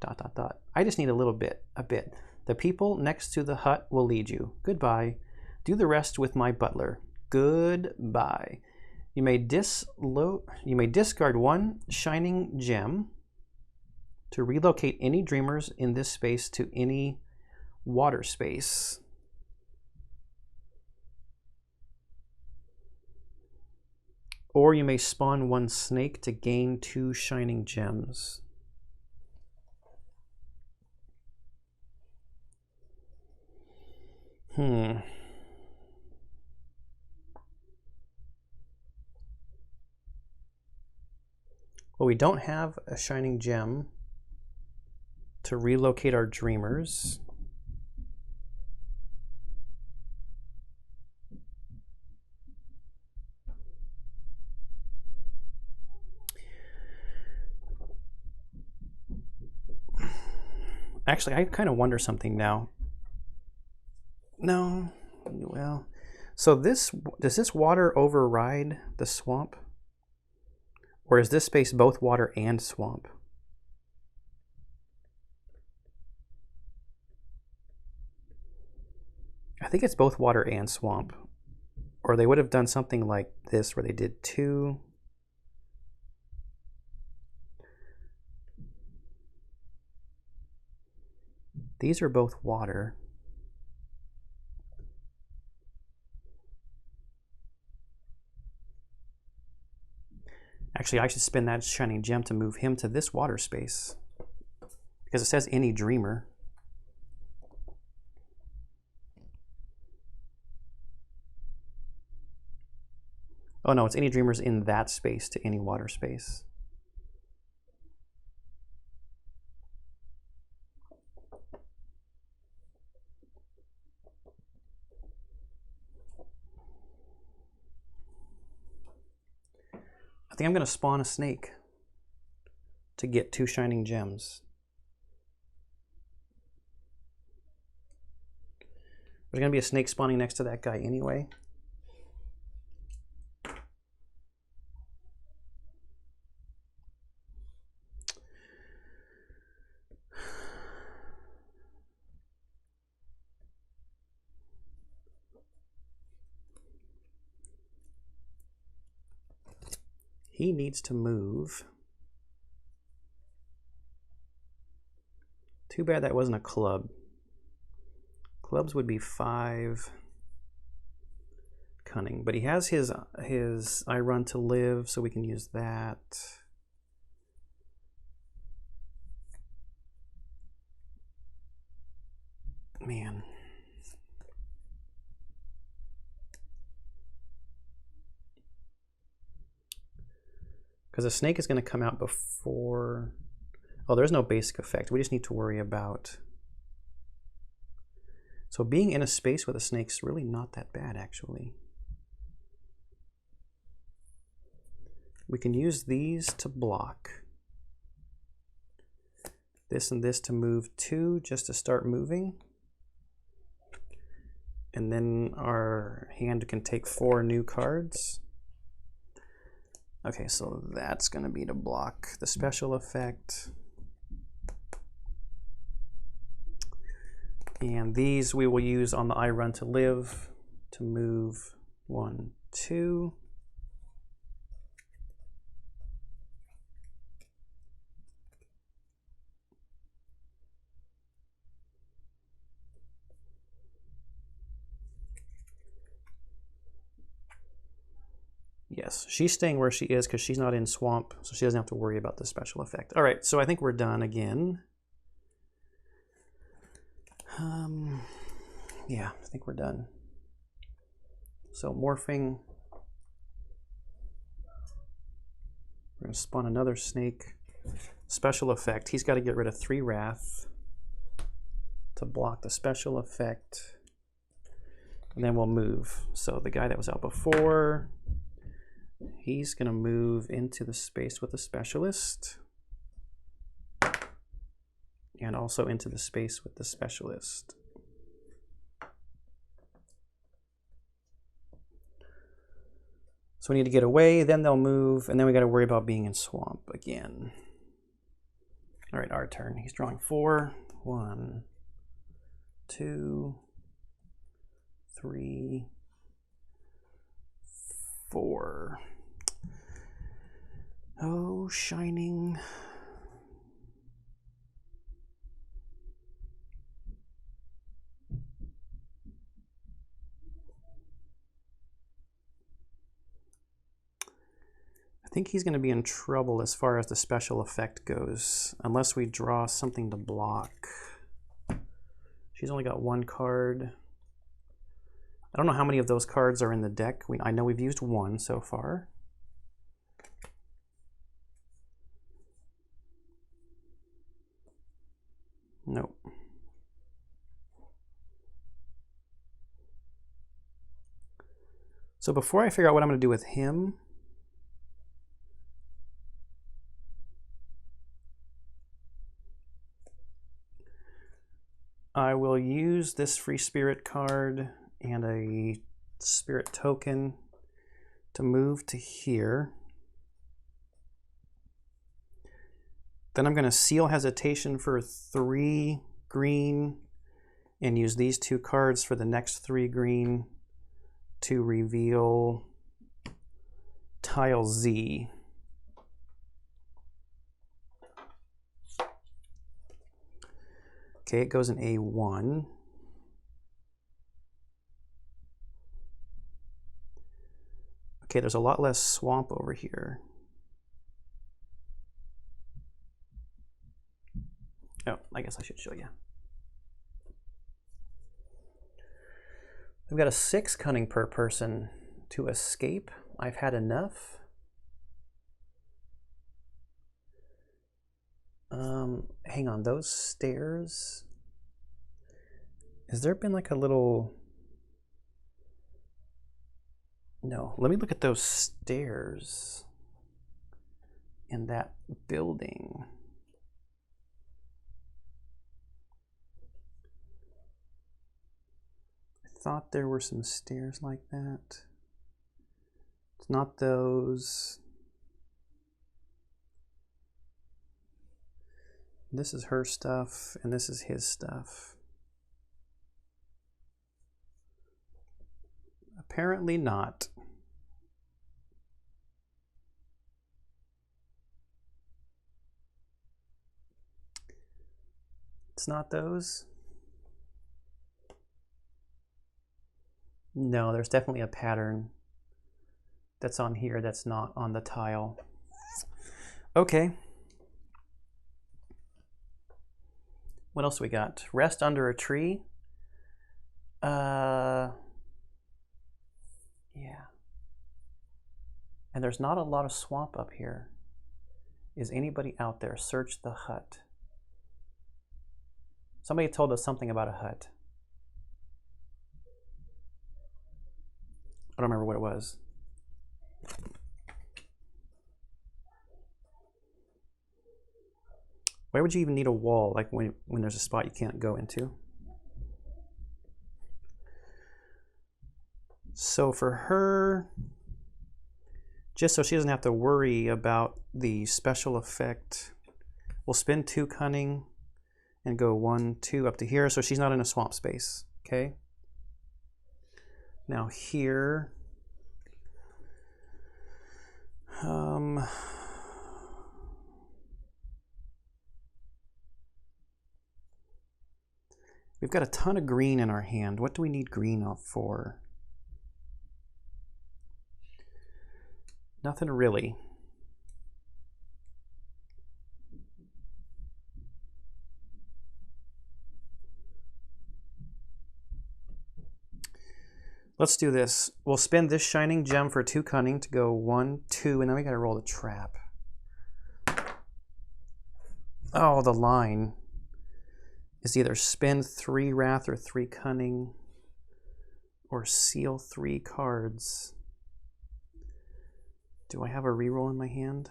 I just need a little bit, a bit. The people next to the hut will lead you. Goodbye. Do the rest with my butler. Goodbye. You may discard 1 shining gem to relocate any dreamers in this space to any water space. Or you may spawn 1 snake to gain 2 shining gems. Well, we don't have a shining gem to relocate our dreamers. Actually, I kind of wonder something now. No, well, so does this water override the swamp? Or is this space both water and swamp? I think it's both water and swamp. Or they would have done something like this where they did 2. These are both water. Actually, I should spend that shining gem to move him to this water space. Because it says any dreamer. Oh no, it's any dreamers in that space to any water space. I think I'm going to spawn a snake to get 2 shining gems. There's going to be a snake spawning next to that guy anyway. He needs to move. Too bad that wasn't a club. Clubs would be 5 cunning, but he has his I run to live, so we can use that. Man. Because a snake is going to come out before... Oh, there's no basic effect. We just need to worry about... So being in a space with a snake's really not that bad, actually. We can use these to block. This and this to move 2, just to start moving. And then our hand can take 4 new cards. Okay, so that's going to be to block the special effect. And these we will use on the I run to live to move 1, 2. Yes, she's staying where she is because she's not in swamp, so she doesn't have to worry about the special effect. All right, so I think we're done again. Yeah, I think we're done. So morphing. We're going to spawn another snake. Special effect. He's got to get rid of 3 wrath to block the special effect. And then we'll move. So the guy that was out before, he's going to move into the space with the specialist. And also into the space with the specialist. So we need to get away, then they'll move, and then we got to worry about being in swamp again. All right, our turn. He's drawing 4. 1, 2, 3, 4. Oh, shining. I think he's going to be in trouble as far as the special effect goes, unless we draw something to block. She's only got 1 card. I don't know how many of those cards are in the deck. I know we've used 1 so far. Nope. So before I figure out what I'm going to do with him, I will use this free spirit card and a spirit token to move to here. Then I'm going to seal hesitation for 3 green and use these 2 cards for the next 3 green to reveal tile Z. Okay, it goes in A1. Okay, there's a lot less swamp over here. Oh, I guess I should show you. We've got a 6 cunning per person to escape. I've had enough. Hang on, those stairs. Has there been like a little... No, let me look at those stairs in that building. I thought there were some stairs like that. It's not those. This is her stuff, and this is his stuff. Apparently not. It's not those. No, there's definitely a pattern that's on here that's not on the tile. Okay. What else we got? Rest under a tree. Yeah. And there's not a lot of swamp up here. Is anybody out there? Search the hut. Somebody told us something about a hut. I don't remember what it was. Why would you even need a wall, like when there's a spot you can't go into? So for her, just so she doesn't have to worry about the special effect, we'll spend 2 cunning and go 1, 2 up to here, so she's not in a swamp space, okay? Now here, we've got a ton of green in our hand. What do we need green up for? Nothing really. Let's do this. We'll spend this shining gem for 2 cunning to go 1, 2, and then we gotta roll the trap. Oh, the line is either spend 3 wrath or 3 cunning, or seal 3 cards. Do I have a reroll in my hand?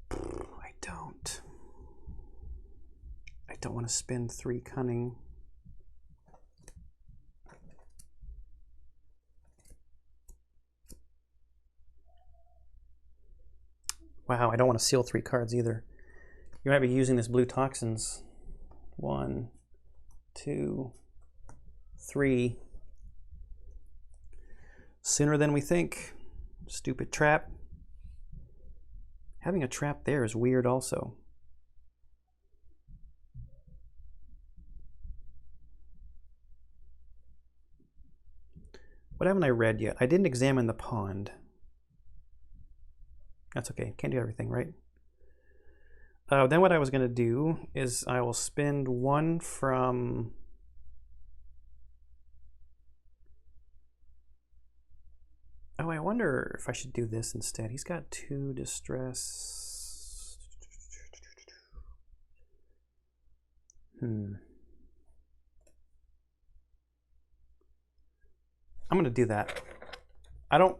I don't. I don't want to spend 3 cunning. Wow, I don't want to seal 3 cards either. You might be using this blue toxins. 1, 2, 3. Sooner than we think. Stupid trap. Having a trap there is weird also. What haven't I read yet? I didn't examine the pond. That's okay. Can't do everything, right? Then what I was going to do is I will spend 1 from... Oh, I wonder if I should do this instead. He's got 2 distress. I'm going to do that. I don't...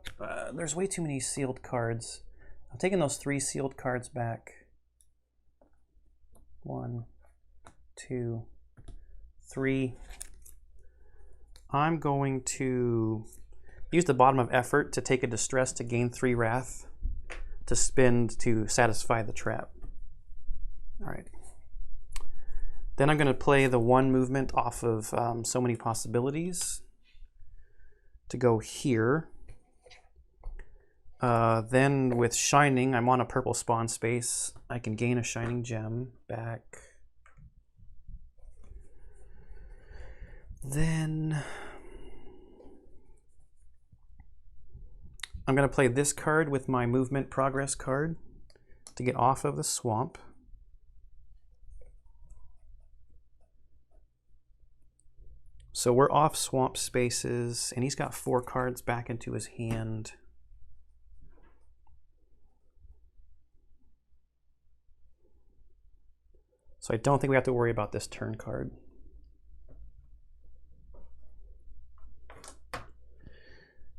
there's way too many sealed cards. I'm taking those 3 sealed cards back. 1, 2, 3. I'm going to use the bottom of effort to take a distress to gain 3 wrath to spend to satisfy the trap. All right. Then I'm going to play the 1 movement off of so many possibilities to go here. Then with shining, I'm on a purple spawn space. I can gain a shining gem back. Then I'm going to play this card with my movement progress card to get off of the swamp. So we're off swamp spaces, and he's got 4 cards back into his hand. So I don't think we have to worry about this turn card.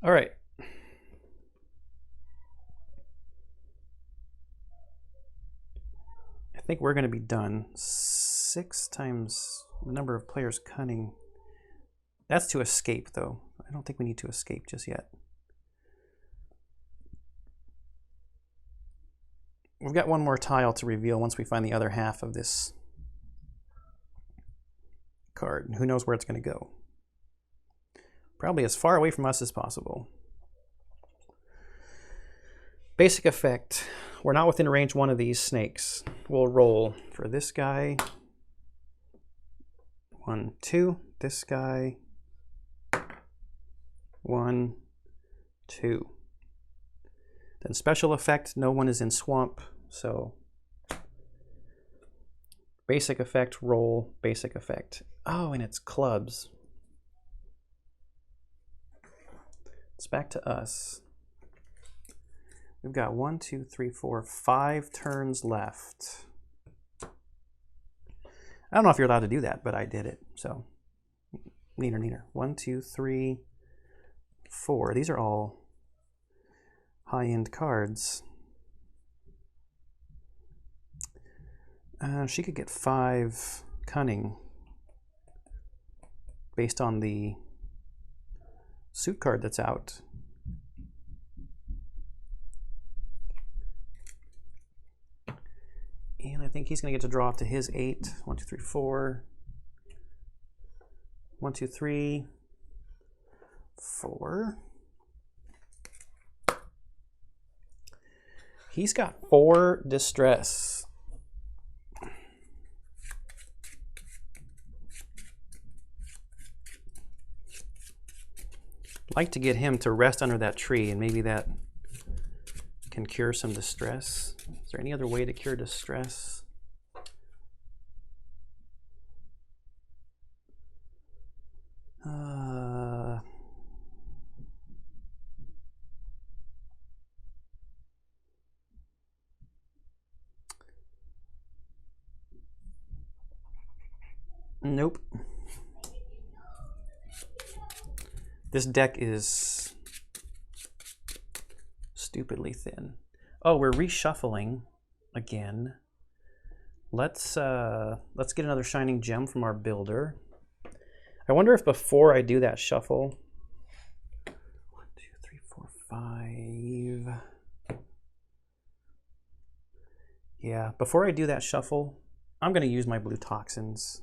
All right. I think we're going to be done. 6 times the number of players cunning. That's to escape, though. I don't think we need to escape just yet. We've got one more tile to reveal once we find the other half of this card. Who knows where it's going to go? Probably as far away from us as possible. Basic effect. We're not within range 1 of these snakes. We'll roll for this guy. 1, 2. This guy. 1, 2. Then special effect, no one is in swamp, so basic effect, roll, basic effect. Oh, and it's clubs. It's back to us. We've got 1, 2, 3, 4, 5 turns left. I don't know if you're allowed to do that, but I did it, so neater, neater. 1, 2, 3, 4. These are all high-end cards. She could get 5 cunning based on the suit card that's out. And I think he's going to get to draw up to his 8. 1, 2, 3, 4. 1, 2, 3, 4. He's got 4 distress. I'd like to get him to rest under that tree, and maybe that can cure some distress. Is there any other way to cure distress? Nope. This deck is stupidly thin. Oh, we're reshuffling again. Let's get another shining gem from our builder. I wonder if before I do that shuffle, 1, 2, 3, 4, 5. Yeah, before I do that shuffle, I'm going to use my blue toxins.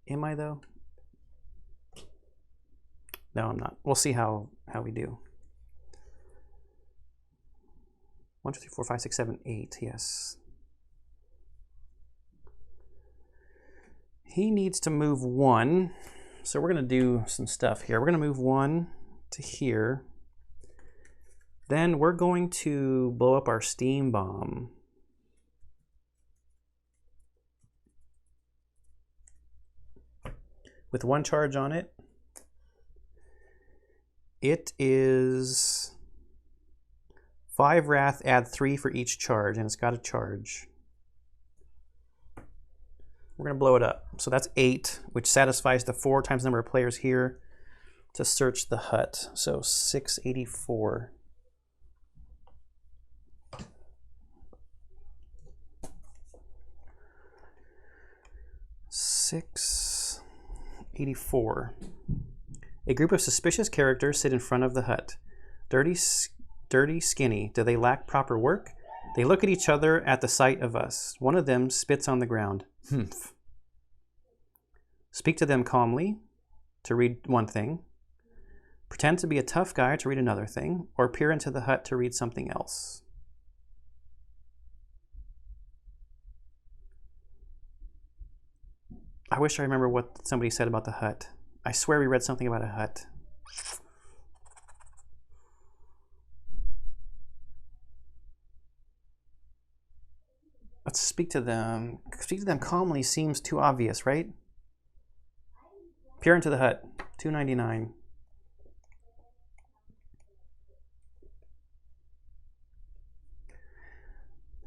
Am I though? No, I'm not. We'll see how we do. 1, 2, 3, 4, 5, 6, 7, 8. Yes. He needs to move 1. So we're going to do some stuff here. We're going to move 1 to here. Then we're going to blow up our steam bomb. With 1 charge on it. It is 5 wrath, add 3 for each charge, and it's got a charge. We're going to blow it up. So that's 8, which satisfies the 4 times the number of players here to search the hut. So 684. $684. A group of suspicious characters sit in front of the hut. Dirty, skinny. Do they lack proper work? They look at each other at the sight of us. One of them spits on the ground. Humph. Speak to them calmly to read one thing. Pretend to be a tough guy to read another thing. Or peer into the hut to read something else. I wish I remember what somebody said about the hut. I swear we read something about a hut. Let's speak to them. Speak to them calmly seems too obvious, right? Peer into the hut. $2.99.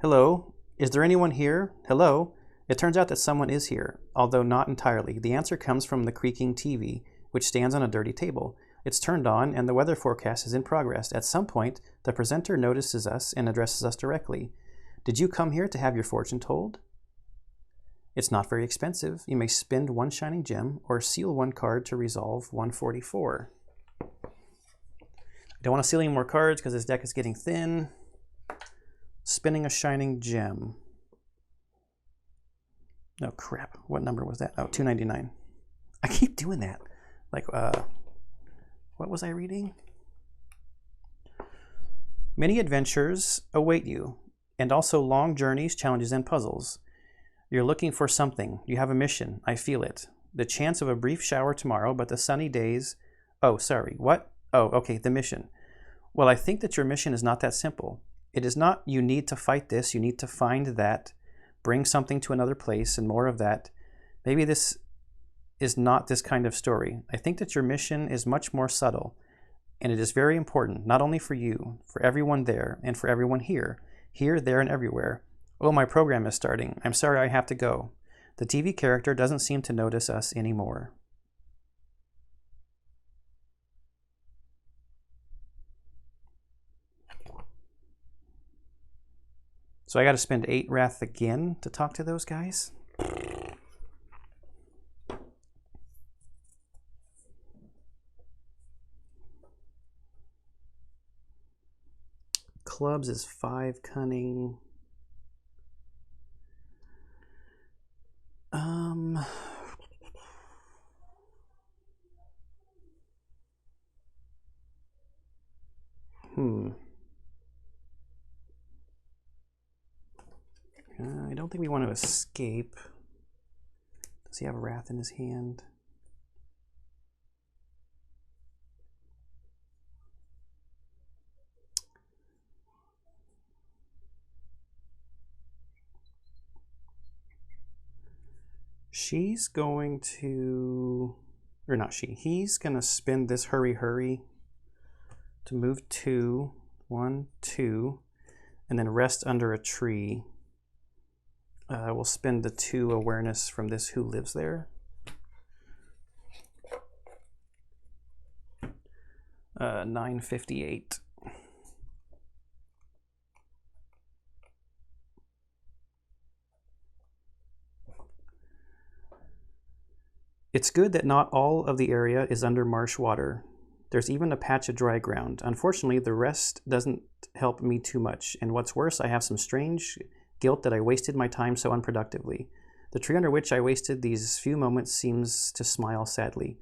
Hello? Is there anyone here? Hello? It turns out that someone is here, although not entirely. The answer comes from the creaking TV, which stands on a dirty table. It's turned on, and the weather forecast is in progress. At some point, the presenter notices us and addresses us directly. Did you come here to have your fortune told? It's not very expensive. You may spend one shining gem or seal one card to resolve 144. I don't want to seal any more cards because this deck is getting thin. Spinning a shining gem. Oh crap, what number was that? Oh, $2.99. I keep doing that. Like, what was I reading? Many adventures await you, and also long journeys, challenges, and puzzles. You're looking for something. You have a mission. I feel it. The chance of a brief shower tomorrow, but the sunny days... Oh, sorry. What? Oh, okay, the mission. Well, I think that your mission is not that simple. It is not you need to fight this, you need to find that, bring something to another place, and more of that. Maybe this is not this kind of story. I think that your mission is much more subtle, and it is very important, not only for you, for everyone there, and for everyone here, there, and everywhere. Oh, my program is starting. I'm sorry I have to go. The TV character doesn't seem to notice us anymore. So I got to spend 8 wrath again to talk to those guys? Clubs is 5 cunning. I don't think we want to escape. Does he have wrath in his hand? She's going to, or not she, he's going to spend this hurry to move 2, 1, 2, and then rest under a tree. We'll spend the 2 awareness from this who lives there. 958. It's good that not all of the area is under marsh water. There's even a patch of dry ground. Unfortunately, the rest doesn't help me too much, and what's worse, I have some strange guilt that I wasted my time so unproductively. The tree under which I wasted these few moments seems to smile sadly.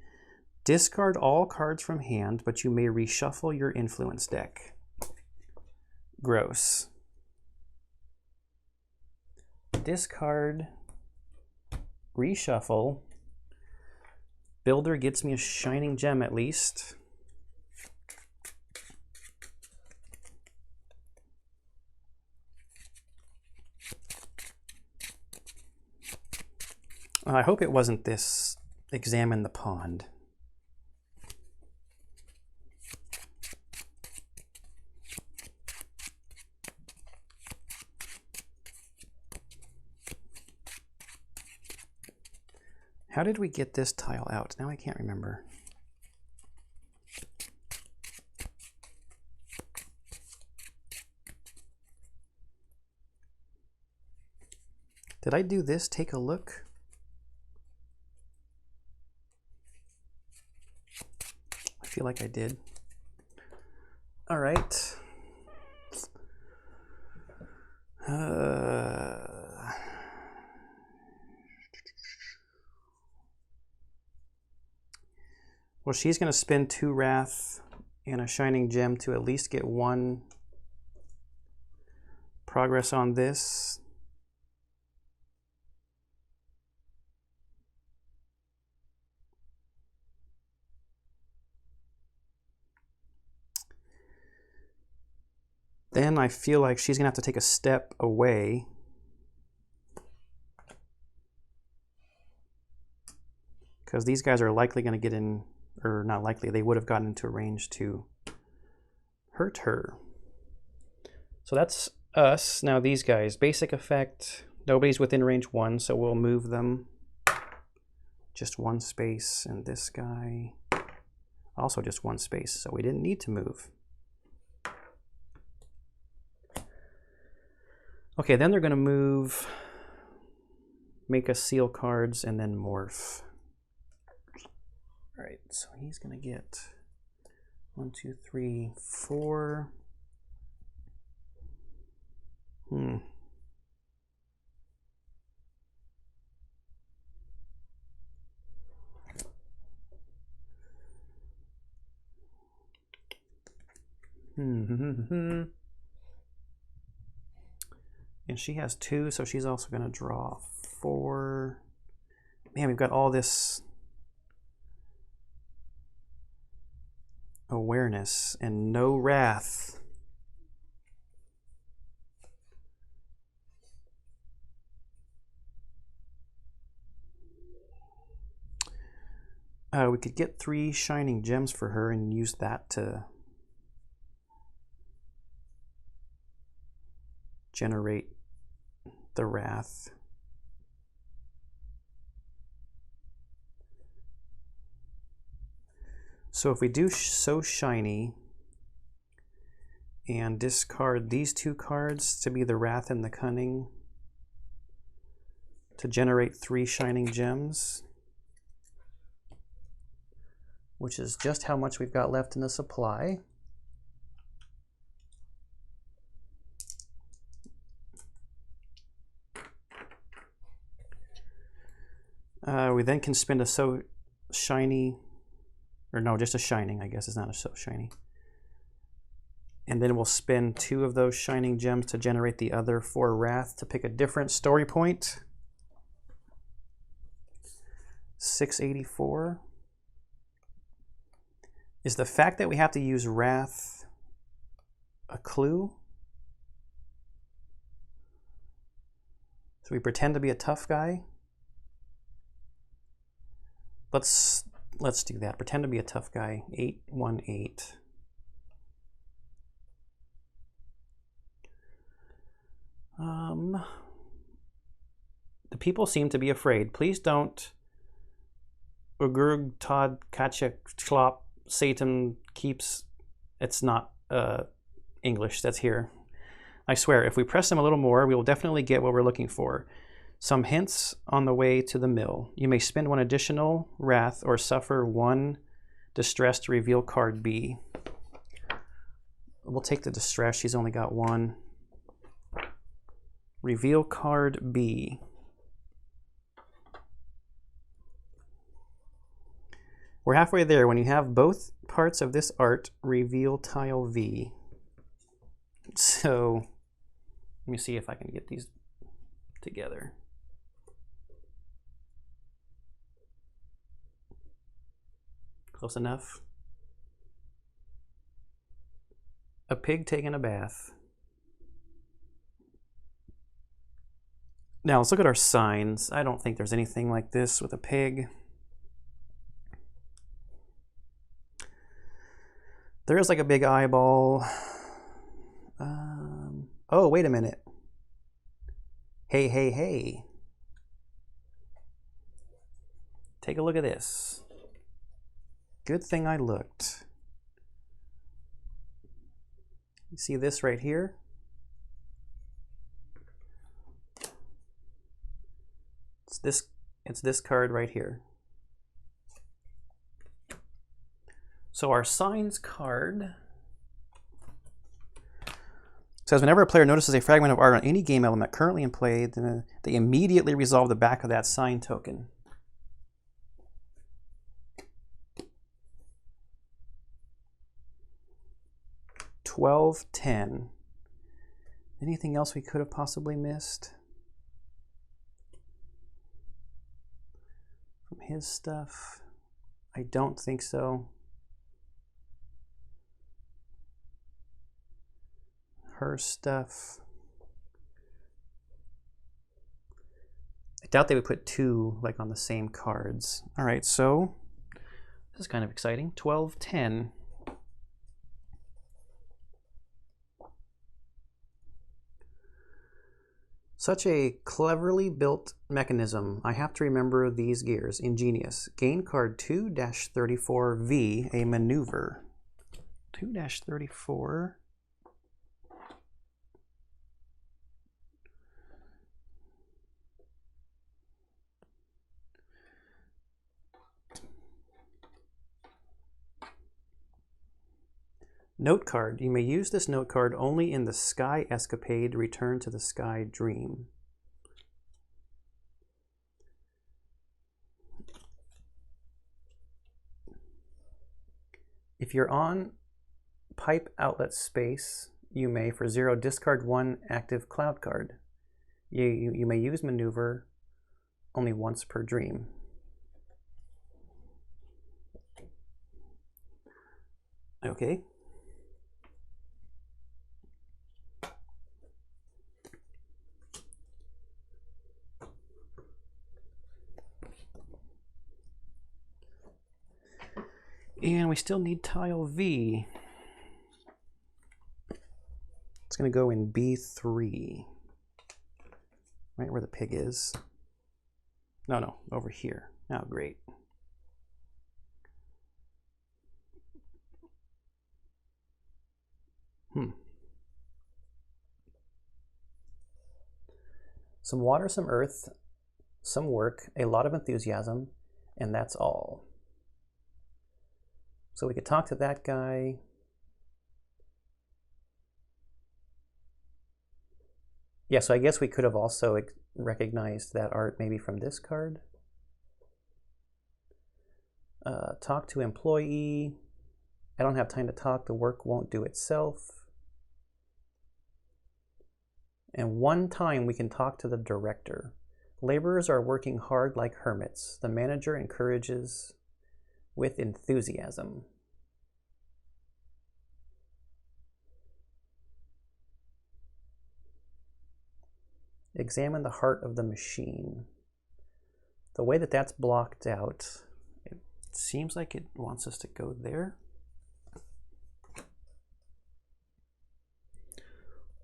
Discard all cards from hand, but you may reshuffle your influence deck. Gross. Discard, reshuffle. Builder gets me a shining gem at least. I hope it wasn't this examine the pond. How did we get this tile out? Now I can't remember. Did I do this? Take a look. I feel like I did. All right. Well, she's going to spend 2 wrath and a shining gem to at least get 1 progress on this. Then I feel like she's going to have to take a step away because these guys are likely going to get in, or not likely, they would have gotten into range to hurt her. So that's us. Now these guys, basic effect, nobody's within range 1, so we'll move them just 1 space, and this guy also just 1 space, so we didn't need to move. Okay, then they're going to move, make us seal cards, and then morph. All right, so he's going to get 1, 2, 3, 4. And she has 2, so she's also going to draw 4. Man, we've got all this awareness and no wrath. We could get 3 shining gems for her and use that to generate the wrath. So if we do so shiny and discard these 2 cards to be the wrath and the cunning to generate 3 shining gems, which is just how much we've got left in the supply. We then can spend a so shiny, or no, just a shining, I guess it's not a so shiny. And then we'll spend 2 of those shining gems to generate the other 4 wrath to pick a different story point. 684. Is the fact that we have to use wrath a clue? So we pretend to be a tough guy. Let's do that. Pretend to be a tough guy. 818. The people seem to be afraid. Please don't. Ugrug Todd Kachak Chlop Satan keeps. It's not English. That's here. I swear, if we press them a little more, we will definitely get what we're looking for. Some hints on the way to the mill. You may spend 1 additional wrath or suffer 1 distress to reveal card B. We'll take the distress. She's only got 1. Reveal card B. We're halfway there. When you have both parts of this art, reveal tile V. So let me see if I can get these together. Close enough. A pig taking a bath. Now let's look at our signs. I don't think there's anything like this with a pig. There is like a big eyeball. Oh, wait a minute. Hey, hey, hey. Take a look at this. Good thing I looked. You see this right here? It's this card right here. So our signs card says whenever a player notices a fragment of art on any game element currently in play, then they immediately resolve the back of that sign token. $12.10. Anything else we could have possibly missed from his stuff? I don't think so. Her stuff. I doubt they would put two like on the same cards. All right, so this is kind of exciting. 12, 10. Such a cleverly built mechanism. I have to remember these gears. Ingenious. Gain card 2-34V, a maneuver. 2-34. Note card. You may use this note card only in the Sky Escapade, Return to the Sky Dream. If you're on pipe outlet space, you may, for 0, discard 1 active cloud card. You may use maneuver only once per dream. Okay. And we still need tile V. It's going to go in B3, right where the pig is. No, over here. Oh, great. Some water, some earth, some work, a lot of enthusiasm, and that's all. So we could talk to that guy. Yeah, so I guess we could have also recognized that art maybe from this card. Talk to employee. I don't have time to talk. The work won't do itself. And one time we can talk to the director. Laborers are working hard like hermits. The manager encourages with enthusiasm. Examine the heart of the machine. The way that that's blocked out, it seems like it wants us to go there.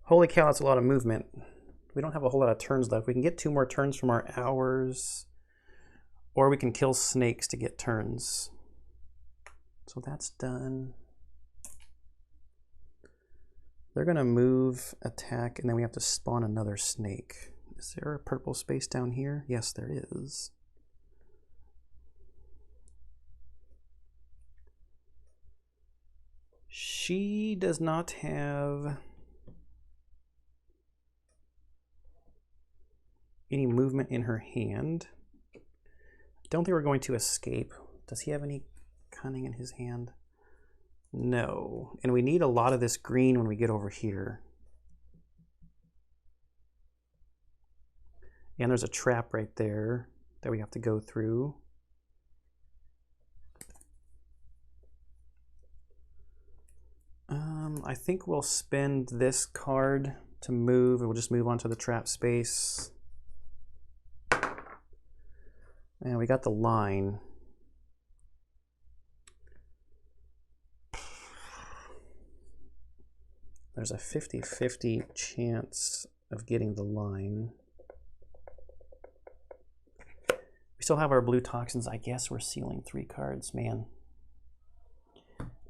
Holy cow, that's a lot of movement. We don't have a whole lot of turns left. We can get 2 more turns from our hours, or we can kill snakes to get turns. So that's done. They're gonna move, attack, and then we have to spawn another snake. Is there a purple space down here? Yes, there is. She does not have any movement in her hand. I don't think we're going to escape. Does he have any cunning in his hand? No. And we need a lot of this green when we get over here. And there's a trap right there that we have to go through. I think we'll spend this card to move, and we'll just move on to the trap space. And we got the line. There's a 50-50 chance of getting the line. We still have our blue toxins. I guess we're sealing 3 cards, man.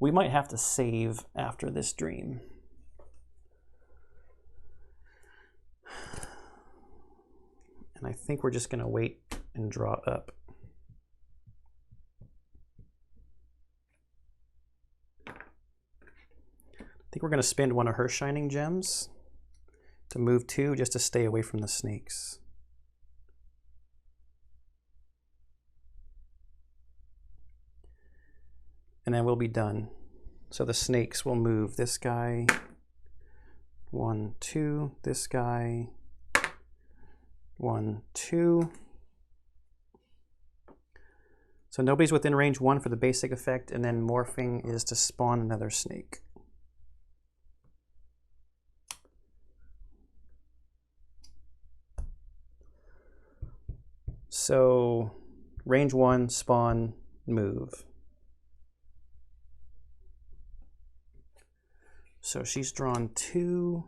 We might have to save after this dream. And I think we're just going to wait and draw up. I think we're going to spend one of her shining gems to move 2 just to stay away from the snakes. And then we'll be done. So the snakes will move this guy, 1, 2, this guy, 1, 2. So nobody's within range 1 for the basic effect, and then morphing is to spawn another snake. So range 1, spawn, move. So she's drawn 2.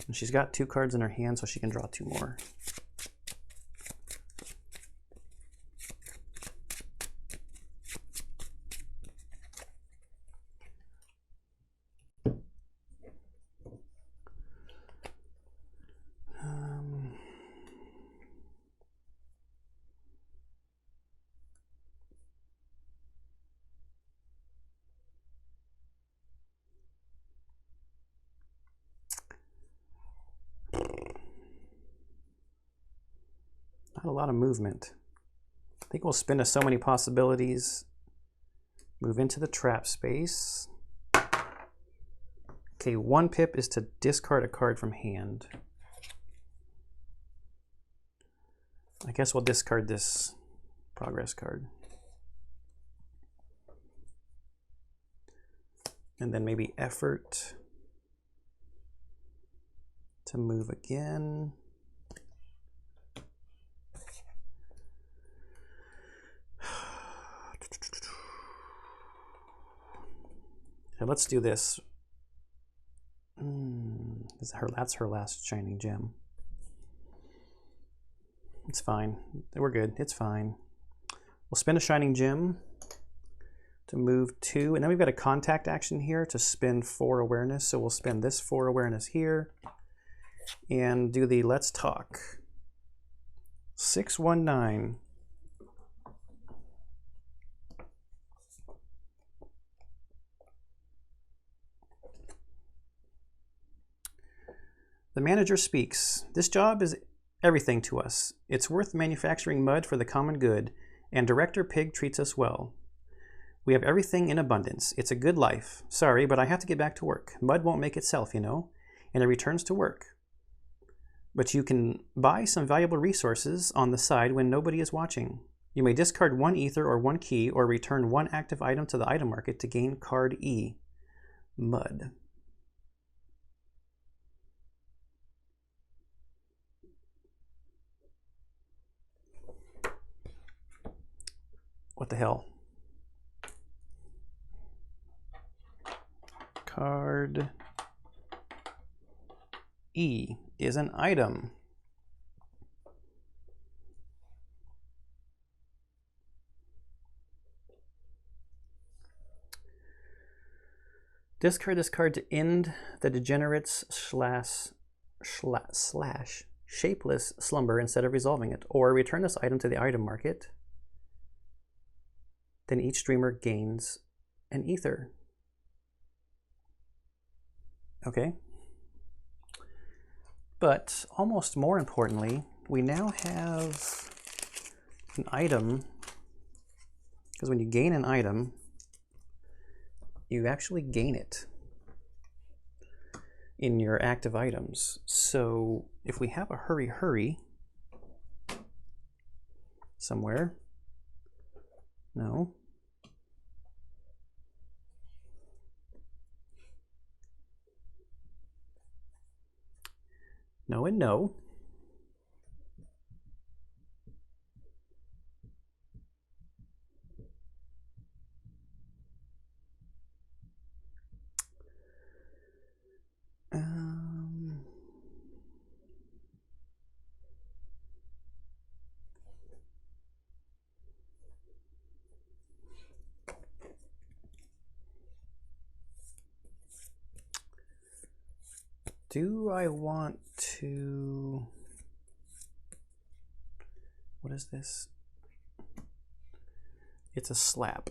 And she's got 2 cards in her hand, so she can draw 2 more. Not a lot of movement. I think we'll spin to so many possibilities. Move into the trap space. Okay, 1 pip is to discard a card from hand. I guess we'll discard this progress card. And then maybe effort to move again. Okay, let's do this. That's her last shining gem. It's fine. We're good. It's fine. We'll spin a shining gem to move 2, and then we've got a contact action here to spin 4 awareness. So we'll spend this 4 awareness here and do the let's talk. 619. The manager speaks. This job is everything to us. It's worth manufacturing mud for the common good, and Director Pig treats us well. We have everything in abundance. It's a good life. Sorry, but I have to get back to work. Mud won't make itself, you know, and it returns to work. But you can buy some valuable resources on the side when nobody is watching. You may discard 1 ether or 1 key, or return 1 active item to the item market to gain card E. Mud. What the hell? Card E is an item. Discard this card to end the degenerate's slash shapeless slumber instead of resolving it, or return this item to the item market. Then each streamer gains an ether. Okay. But almost more importantly, we now have an item, because when you gain an item, you actually gain it in your active items. So if we have a hurry somewhere, no. No and no. Do I want to... What is this? It's a slap.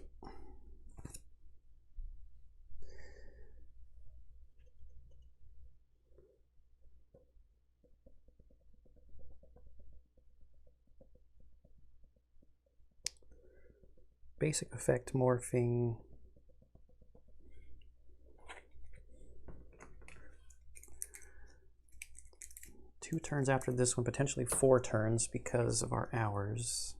Basic effect morphing. Two turns after this one, potentially 4 turns because of our hours.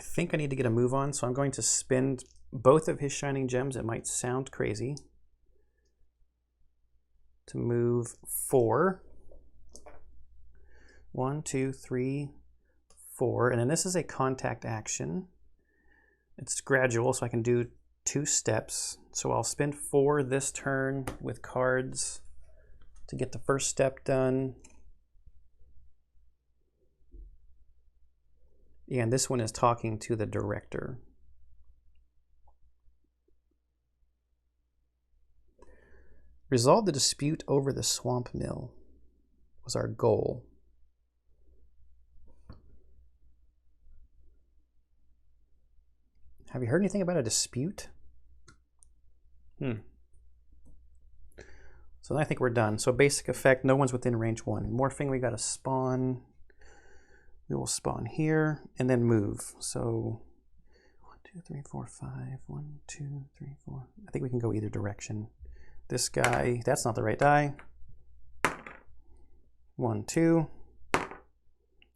think I need to get a move on, so I'm going to spend both of his shining gems. It might sound crazy to move 4. 1, 2, 3, 4, and then this is a contact action. It's gradual, so I can do 2 steps. So I'll spend 4 this turn with cards to get the first step done. And this one is talking to the director. Resolve the dispute over the swamp mill was our goal. Have you heard anything about a dispute? So I think we're done. So basic effect, no one's within range 1. Morphing, we got to spawn. We will spawn here and then move. So 1, 2, 3, 4, 5. 1, 2, 3, 4. I think we can go either direction. This guy, that's not the right die. 1, 2.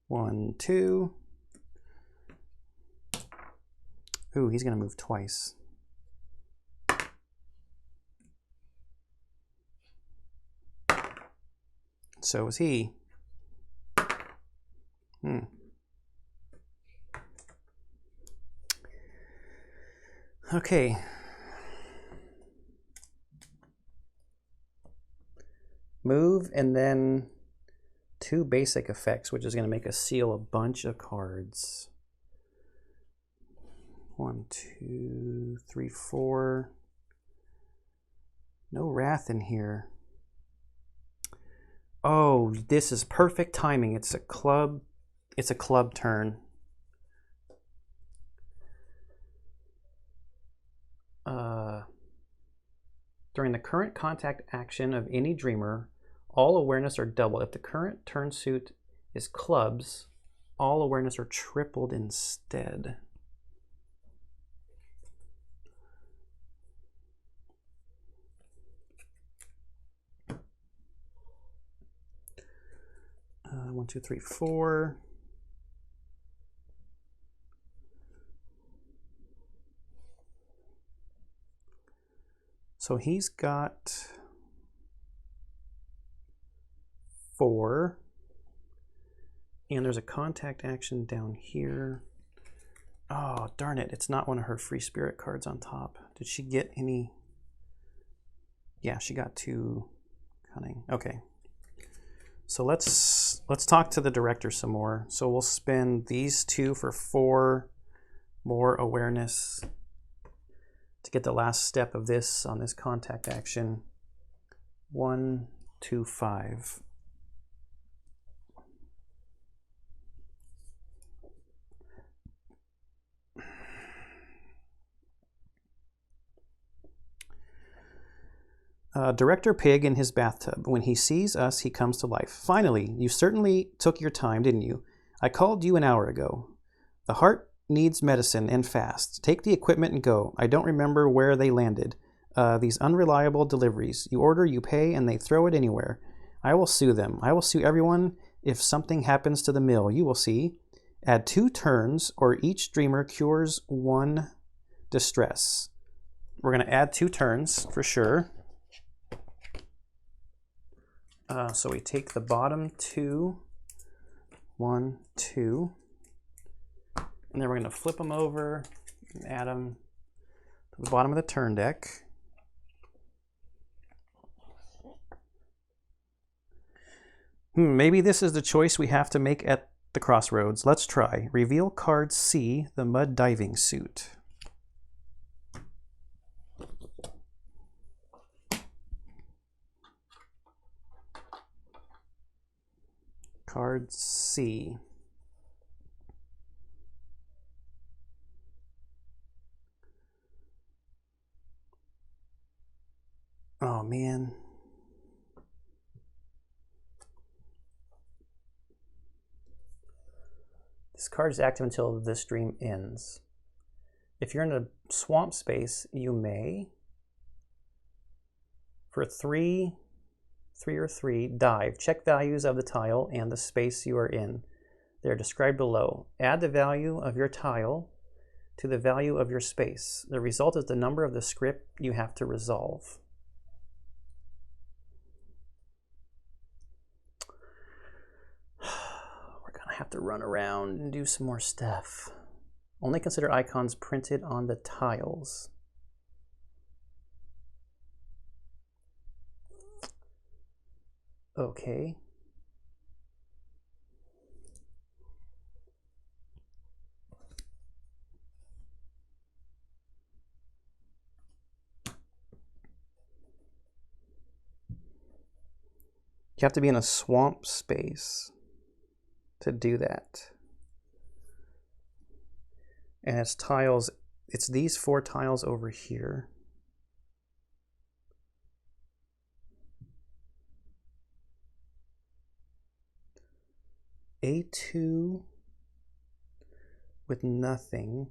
1, 2. Ooh, he's going to move twice. So is he. Okay. Move and then 2 basic effects, which is going to make us seal a bunch of cards. 1, 2, 3, 4. No wrath in here. Oh, this is perfect timing. It's a club turn. During the current contact action of any dreamer, all awareness are doubled. If the current turn suit is clubs, all awareness are tripled instead. One, two, three, 4. So he's got 4. And there's a contact action down here. Oh, darn it. It's not one of her free spirit cards on top. Did she get any? Yeah, she got 2 cunning. Okay. So let's talk to the director some more. So we'll spend these 2 for 4 more awareness to get the last step of this on this contact action. 1, 2, 5. Director Pig in his bathtub. When he sees us, he comes to life. Finally, you certainly took your time, didn't you? I called you an hour ago. The heart needs medicine and fast. Take the equipment and go. I don't remember where they landed. These unreliable deliveries. You order, you pay, and they throw it anywhere. I will sue them. I will sue everyone if something happens to the mill. You will see. Add 2 turns, or each dreamer cures 1 distress. We're going to add 2 turns for sure. So we take the bottom 2, 1, 2, and then we're going to flip them over and add them to the bottom of the turn deck. Maybe this is the choice we have to make at the crossroads. Let's try. Reveal card C, the mud diving suit. Card C. Oh man. This card is active until this dream ends. If you're in a swamp space, you may, for 3 or 3, dive. Check values of the tile and the space you are in. They are described below. Add the value of your tile to the value of your space. The result is the number of the script you have to resolve. We're gonna have to run around and do some more stuff. Only consider icons printed on the tiles. Okay. You have to be in a swamp space to do that. And it's tiles, it's these 4 tiles over here. A2 with nothing.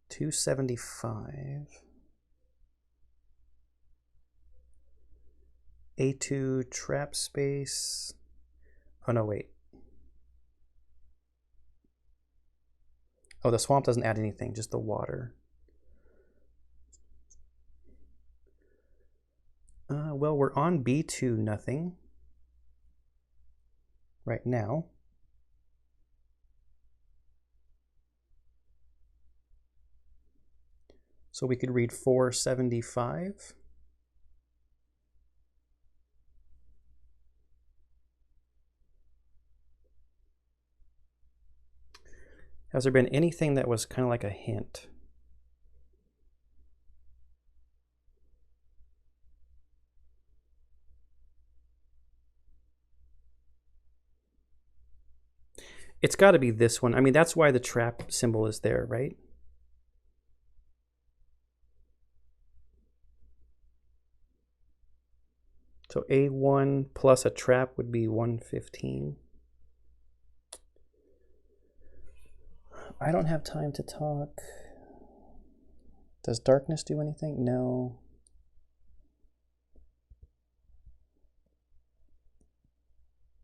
275. A2 trap space. Oh no, wait. Oh, the swamp doesn't add anything, just the water. Well, we're on B2 nothing right now. So we could read 475. Has there been anything that was kind of like a hint? It's got to be this one. I mean, that's why the trap symbol is there, right? So A1 plus a trap would be 115. I don't have time to talk. Does darkness do anything? No.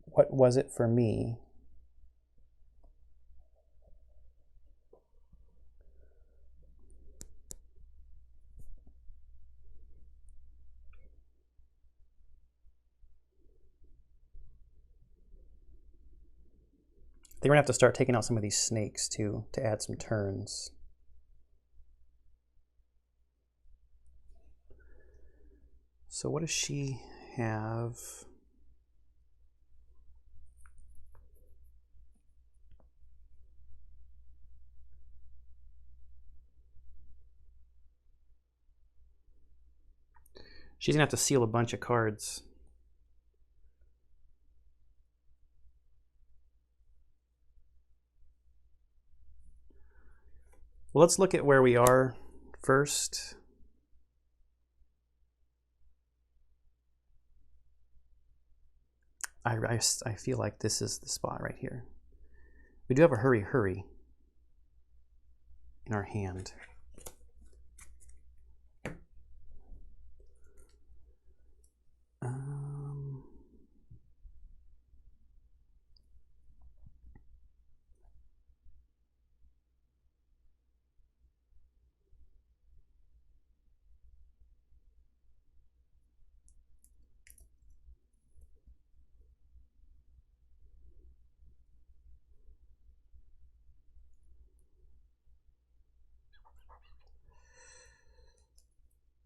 What was it for me? They're gonna have to start taking out some of these snakes too to add some turns. So what does she have? She's gonna have to seal a bunch of cards. Well, let's look at where we are first. I feel like this is the spot right here. We do have a hurry in our hand.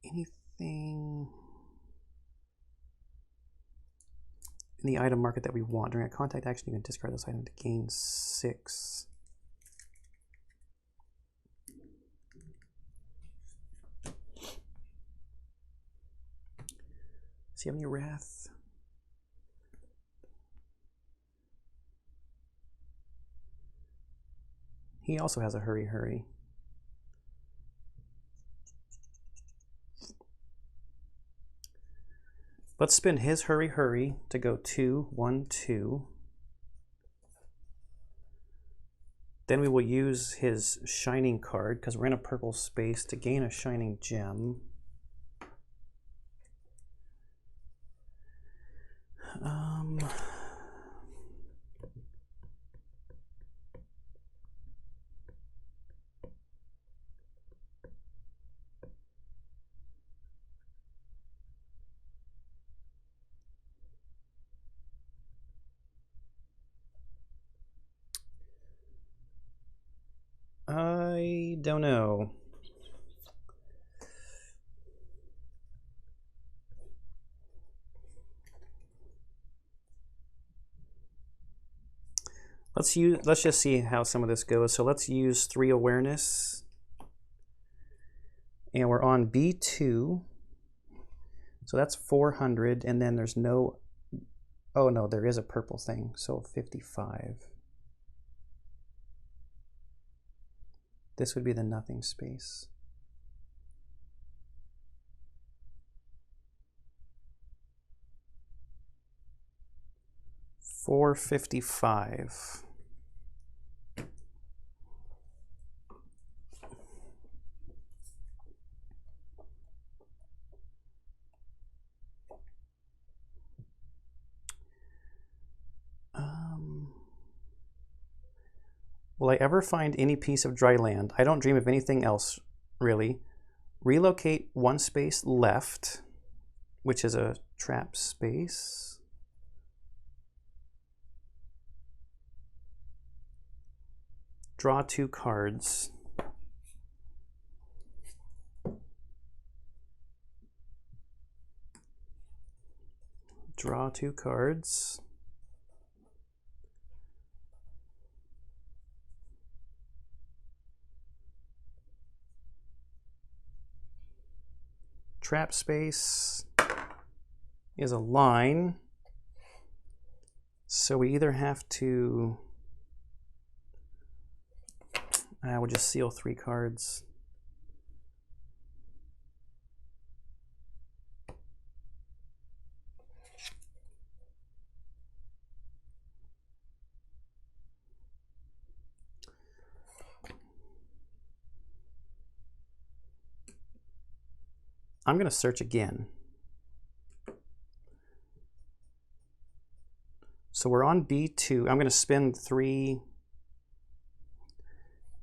Anything in the item market that we want. During a contact action, you can discard this item to gain 6. Does he have any wrath? He also has a hurry. Let's spend his hurry to go 2, 1, 2. Then we will use his shining card because we're in a purple space to gain a shining gem. don't know. Let's just see how some of this goes. So let's use 3 awareness. And we're on B2. So that's 400, and then there's no, oh no, there is a purple thing, so 55. This would be the nothing space. $455. Will I ever find any piece of dry land? I don't dream of anything else, really. Relocate 1 space left, which is a trap space. Draw 2 cards. Draw 2 cards. Trap space is a line, so we either have to, we'll just seal 3 cards. I'm going to search again. So we're on B2. I'm going to spend 3.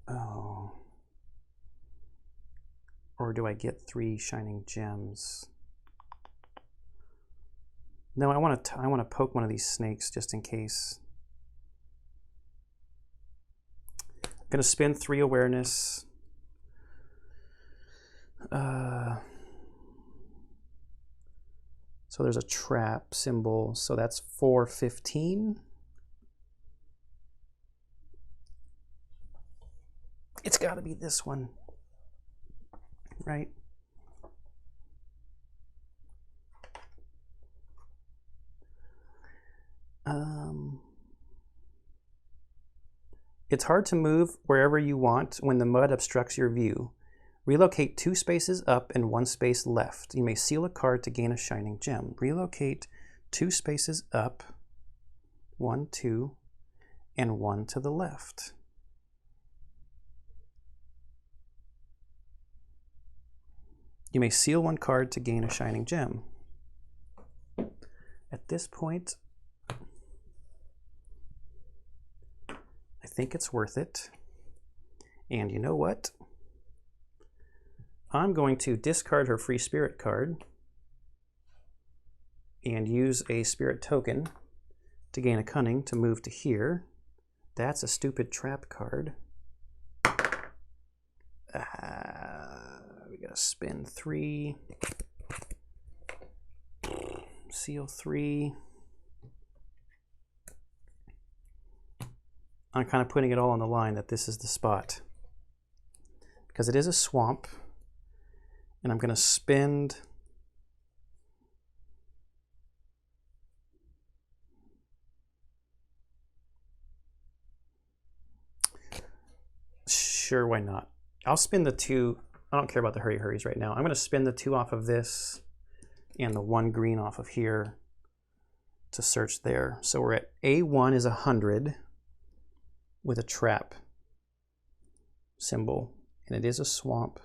Oh. Or do I get 3 shining gems? No, I want to poke one of these snakes just in case. I'm going to spend 3 awareness. So there's a trap symbol, so that's 415. It's got to be this one, right? It's hard to move wherever you want when the mud obstructs your view. Relocate 2 spaces up and 1 space left. You may seal a card to gain a shining gem. Relocate 2 spaces up, 1, 2, and 1 to the left. You may seal 1 card to gain a shining gem. At this point, I think it's worth it. And you know what? I'm going to discard her free spirit card and use a spirit token to gain a cunning to move to here. That's a stupid trap card. We gotta spin 3, seal 3. I'm kind of putting it all on the line that this is the spot because it is a swamp. And I'm going to spend sure, why not? I'll spin the 2. I don't care about the hurries right now. I'm going to spin the 2 off of this and the 1 green off of here to search there. So we're at A1 is 100 with a trap symbol, and it is a swamp.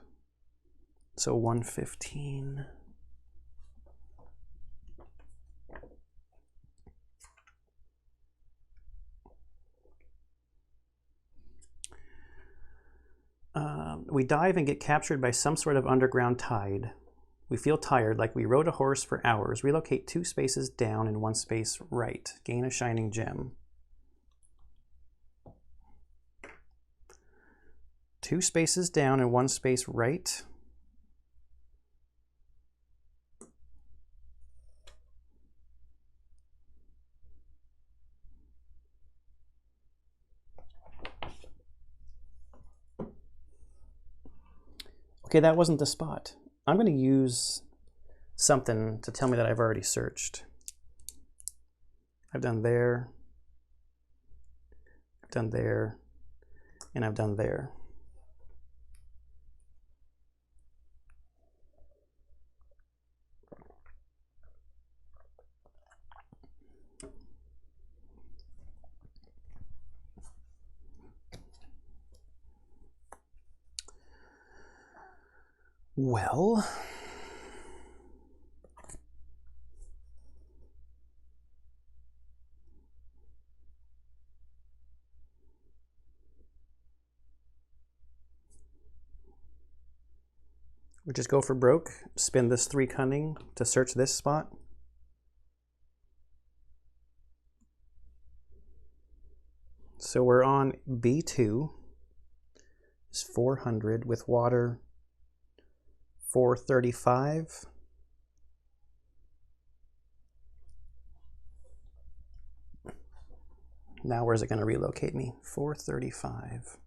So 115. We dive and get captured by some sort of underground tide. We feel tired, like we rode a horse for hours. Relocate 2 spaces down and 1 space right. Gain a shining gem. 2 spaces down and 1 space right. Okay, that wasn't the spot. I'm going to use something to tell me that I've already searched. I've done there, I've done there, and I've done there. Well, we just go for broke, spin this 3 cunning to search this spot. So we're on B2, is 400 with water 435. Now where's it going to relocate me? 435.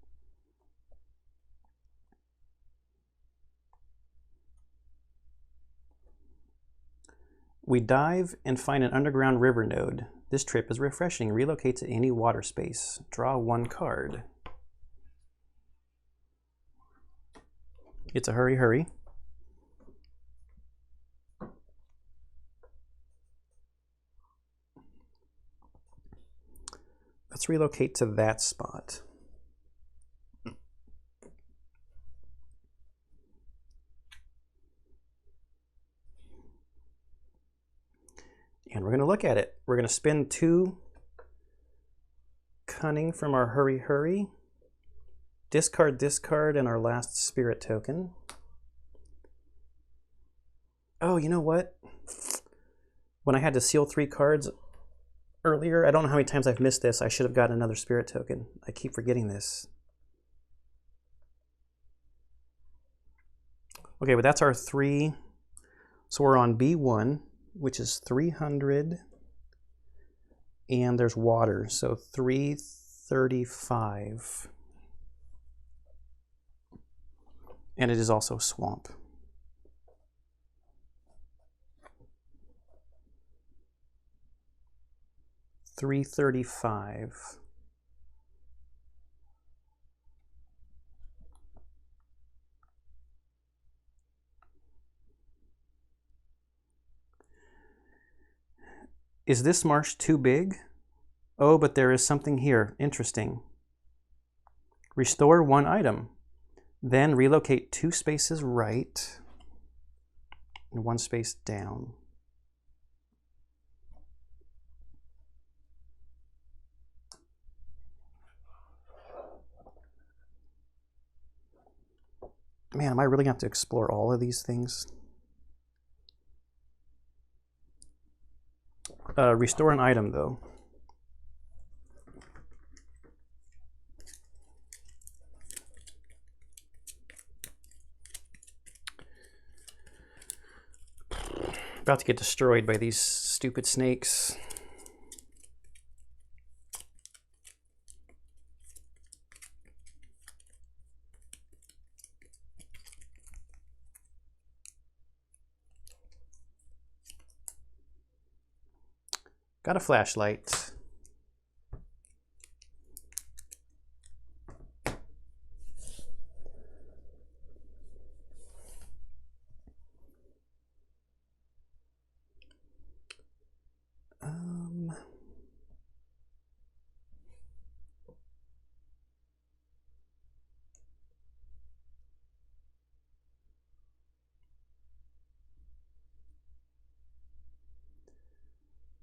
We dive and find an underground river node. This trip is refreshing. Relocate to any water space. Draw 1 card. It's a hurry, hurry. Let's relocate to that spot. And we're going to look at it. We're going to spin 2 cunning from our hurry, hurry. Discard, discard, and our last spirit token. Oh, you know what? When I had to seal 3 cards earlier, I don't know how many times I've missed this. I should have gotten another spirit token. I keep forgetting this. Okay, but that's our 3. So we're on B1, which is 300, and there's water, so 335. And it is also swamp. $335. Is this marsh too big? Oh, but there is something here. Interesting. Restore 1 item. Then relocate 2 spaces right and 1 space down. Man, am I really going to have to explore all of these things? Restore an item, though. About to get destroyed by these stupid snakes. Got a flashlight.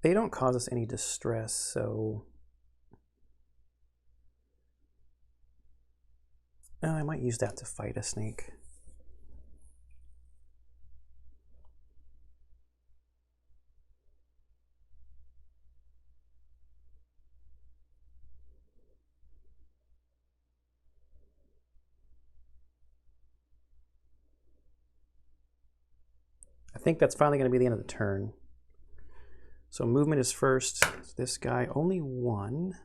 They don't cause us any distress, so I might use that to fight a snake. think that's finally going to be the end of the turn. So movement is first. This guy, only one.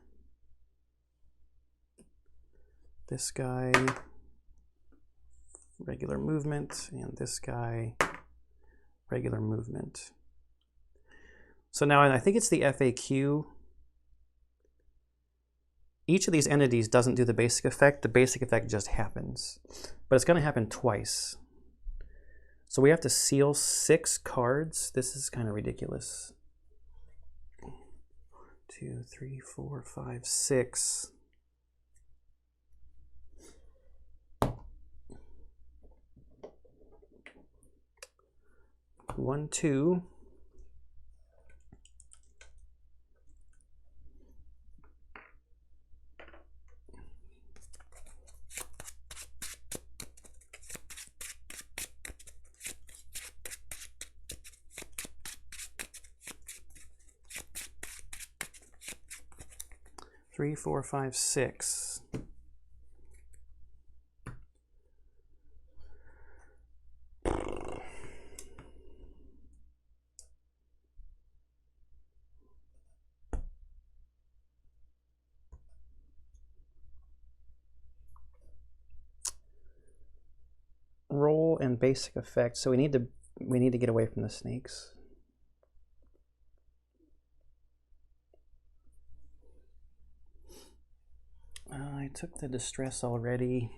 This guy, regular movement, and this guy, regular movement. So now I think it's the FAQ. Each of these entities doesn't do the basic effect. The basic effect just happens. But it's going to happen twice. So we have to seal 6 cards. This is kind of ridiculous. 2, 3, 4, 5, 6. One, two. Three, four, five, six. Roll and basic effect. So we need to get away from the snakes. I took the distress already.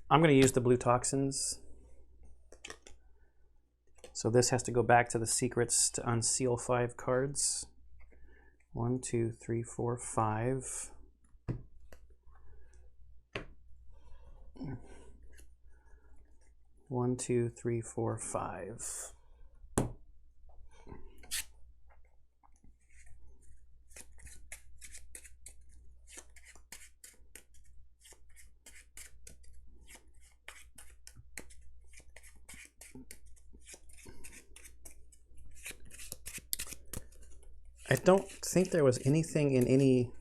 I'm going to use the blue toxins. So this has to go back to the secrets to unseal 5 cards. 1, 2, 3, 4, 5. One, 2, 3, 4, 5. I don't think there was anything in any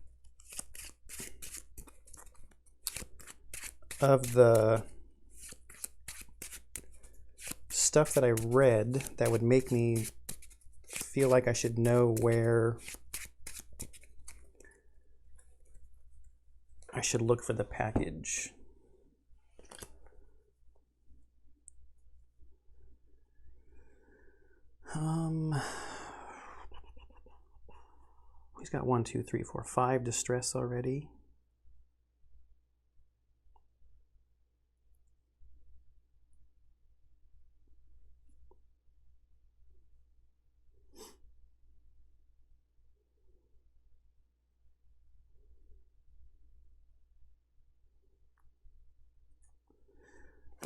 of the stuff that I read that would make me feel like I should know where I should look for the package. He's got 1, 2, 3, 4, 5 distress already.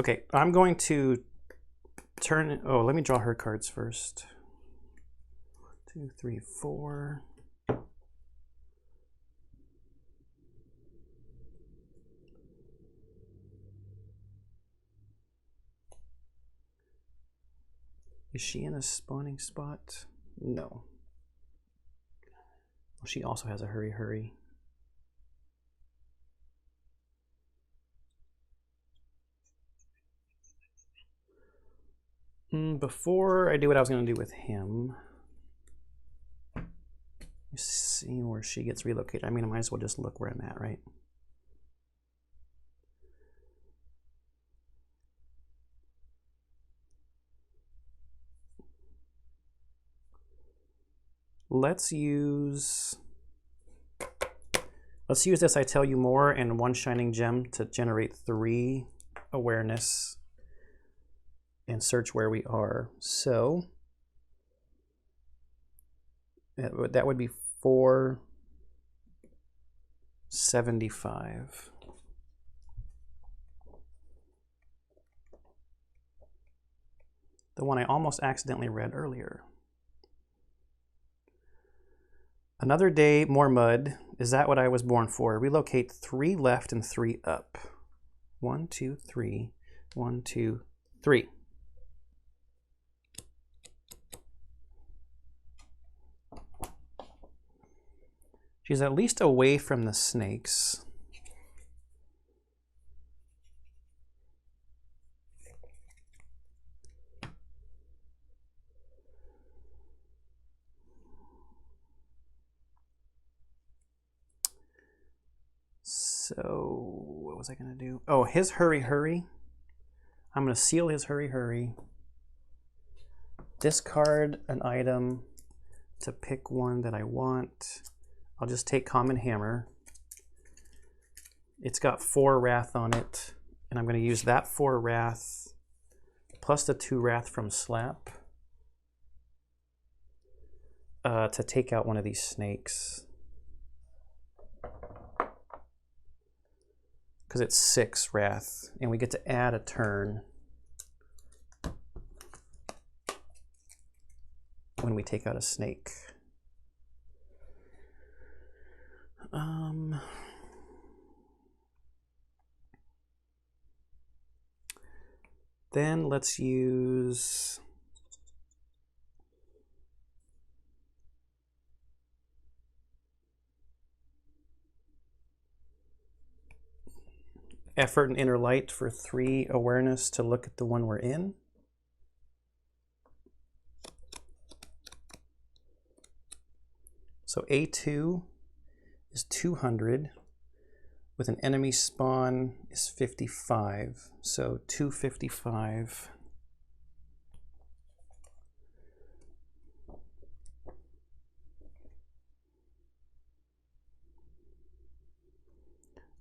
Okay, I'm going to turn. Oh, let me draw her cards first. 2, 3, 4. Is she in a spawning spot? No. Well, she also has a hurry, hurry. Before I do what I was going to do with him, let's see where she gets relocated. I mean, I might as well just look where I'm at, right? Let's use this I tell you more and 1 shining gem to generate 3 awareness and search where we are. So that would be 475. The one I almost accidentally read earlier. Another day, more mud. Is that what I was born for? Relocate 3 left and 3 up. 1, 2, 3. 1, 2, 3. She's at least away from the snakes. So what was I going to do? Oh, his hurry, hurry. I'm going to seal his hurry, hurry. Discard an item to pick one that I want. I'll just take Common Hammer. It's got 4 Wrath on it, and I'm going to use that 4 Wrath plus the 2 Wrath from Slap to take out one of these snakes. Because it's 6 Wrath, and we get to add a turn when we take out a snake. Then let's use Effort and Inner Light for 3 awareness to look at the one we're in. So A2 is 200. With an enemy spawn is 55. So 255.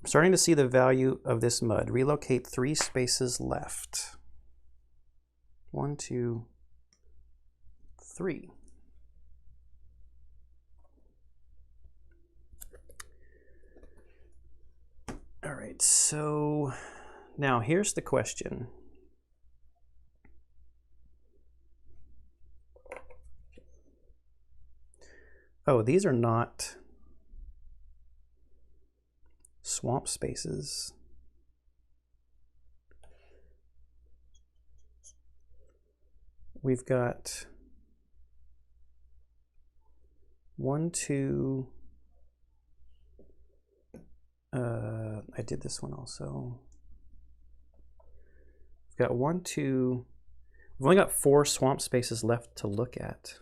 I'm starting to see the value of this mud. Relocate 3 spaces left. 1, 2, 3. All right, so now here's the question. Oh, these are not swamp spaces. We've got 1, 2. I did this one also. We've got 1, 2. We've only got 4 swamp spaces left to look at.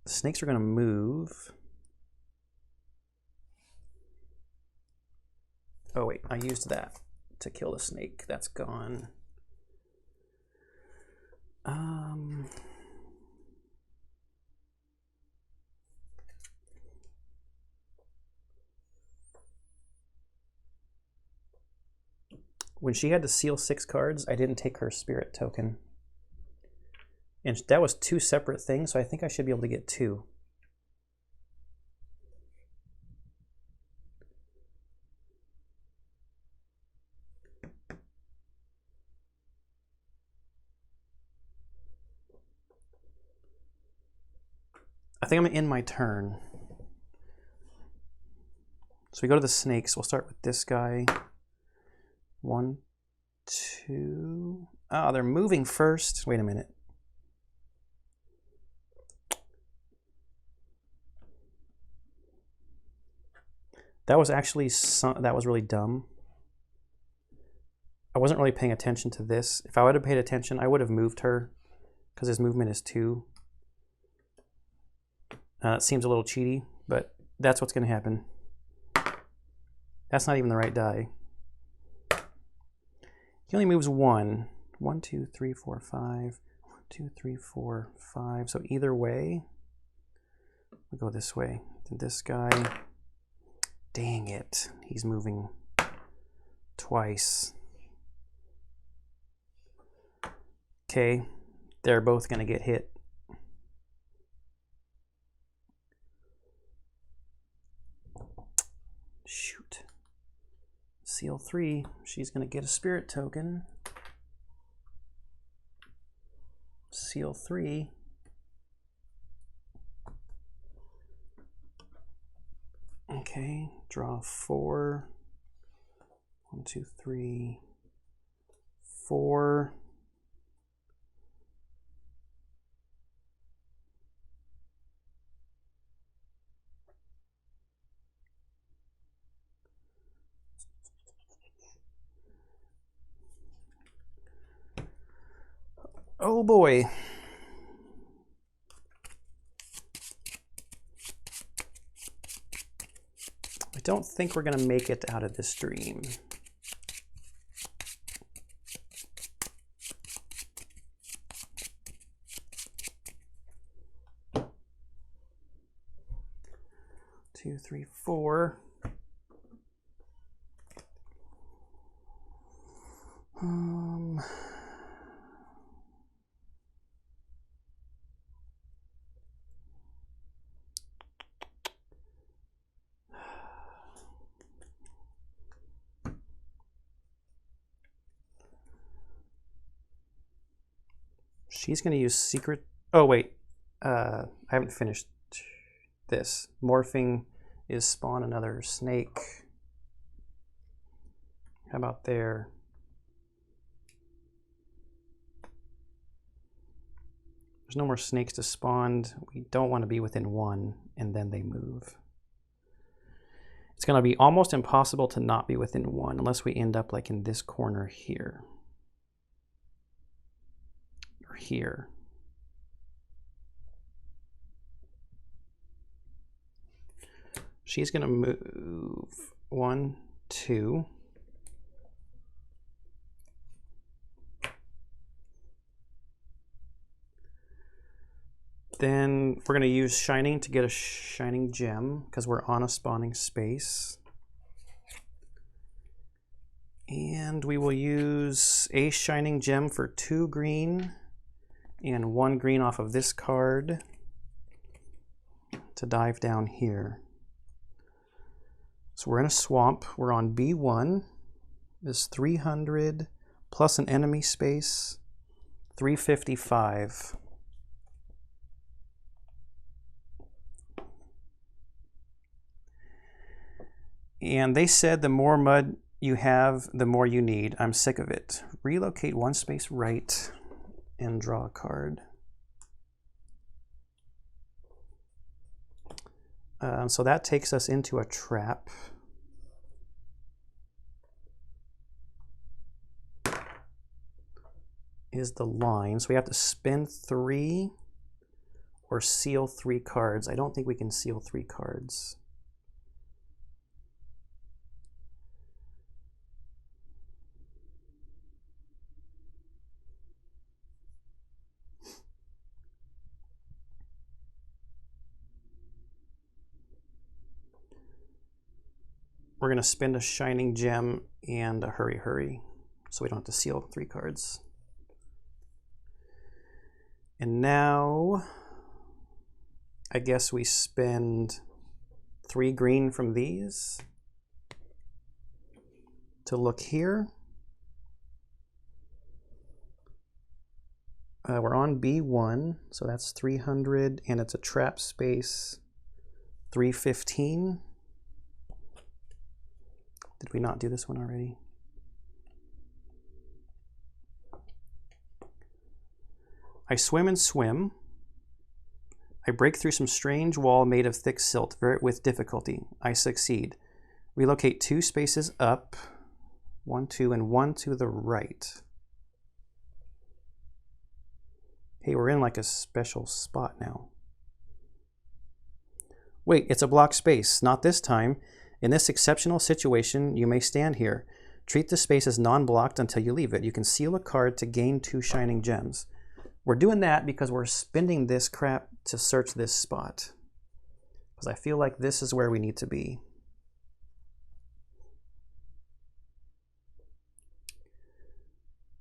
The snakes are going to move. Oh wait, I used that to kill the snake. That's gone. When she had to seal 6 cards, I didn't take her spirit token. And that was 2 separate things, so I think I should be able to get 2. I think I'm gonna end my turn. So we go to the snakes. We'll start with this guy. 1, 2. Oh, they're moving first. Wait a minute. That was actually that was really dumb. I wasn't really paying attention to this. If I would have paid attention, I would have moved her because his movement is 2. It seems a little cheaty, but that's what's going to happen. That's not even the right die. He only moves 1. 1, 2, 3, 4, 5. 1, 2, 3, 4, 5. So either way, we'll go this way. Then this guy. Dang it. He's moving twice. Okay. They're both going to get hit. Shoot. Seal 3. She's going to get a spirit token. Seal 3. Okay, draw 4. 1, 2, 3, 4. Oh boy. I don't think we're going to make it out of this dream. Two, three, four. She's going to use secret. Oh, wait. I haven't finished this. Morphing is spawn another snake. How about there? There's no more snakes to spawn. We don't want to be within one, and then they move. It's going to be almost impossible to not be within one, unless we end up like in this corner here. Or here. She's going to move 1, 2. Then we're going to use Shining to get a Shining Gem because we're on a spawning space. And we will use a Shining Gem for 2 green and 1 green off of this card to dive down here. So we're in a swamp. We're on B1. This 300 plus an enemy space, 355. And they said the more mud you have, the more you need. I'm sick of it. Relocate 1 space right and draw a card. So that takes us into a trap. Is the line. So we have to spend 3 or seal 3 cards. I don't think we can seal 3 cards. We're going to spend a Shining Gem and a Hurry Hurry, so we don't have to seal 3 cards. And now, I guess we spend 3 green from these to look here. We're on B1, so that's 300, and it's a trap space, 315. Did we not do this one already? I swim and swim. I break through some strange wall made of thick silt with difficulty. I succeed. Relocate 2 spaces up, 1, 2, and 1 to the right. Hey, we're in like a special spot now. Wait, it's a blocked space. Not this time. In this exceptional situation, you may stand here. Treat the space as non-blocked until you leave it. You can seal a card to gain 2 Shining Gems. We're doing that because we're spending this crap to search this spot. Because I feel like this is where we need to be.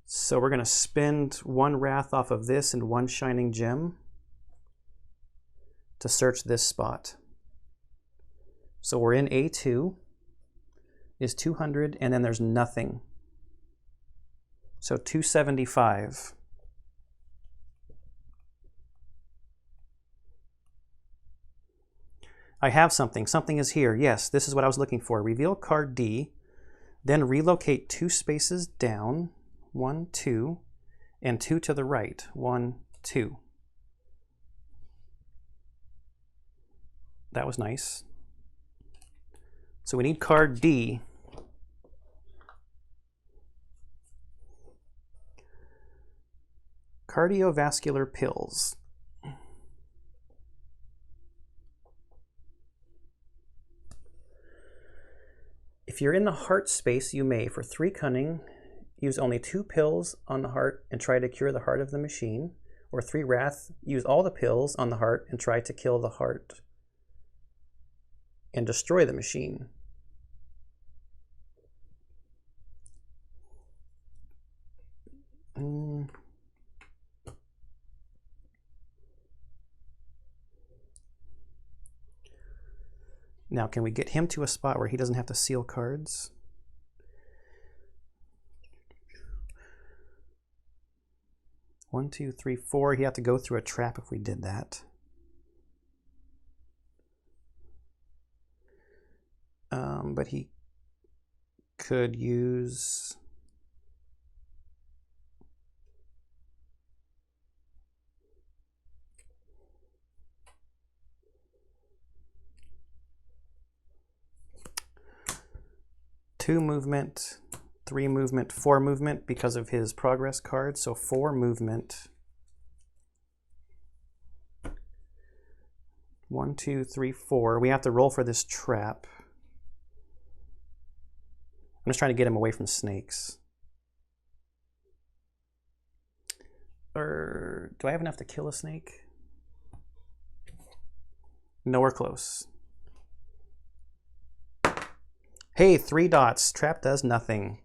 So we're going to spend 1 Wrath off of this and 1 Shining Gem to search this spot. So we're in A2, is 200, and then there's nothing. So 275. I have something. Something is here. Yes, this is what I was looking for. Reveal card D, then relocate 2 spaces down, 1, 2, and 2 to the right, 1, 2. That was nice. So we need card D. Cardiovascular pills. If you're in the heart space, you may, for 3 cunning, use only 2 pills on the heart and try to cure the heart of the machine. Or 3 wrath, use all the pills on the heart and try to kill the heart and destroy the machine. Now, can we get him to a spot where he doesn't have to seal cards? One, two, three, four. He'd have to go through a trap if we did that. But he could use... two movement, 3 movement, 4 movement because of his progress card. So 4 movement. 1, 2, 3, 4. We have to roll for this trap. I'm just trying to get him away from snakes. Or do I have enough to kill a snake? Nowhere close. Hey, 3 dots. Trap does nothing.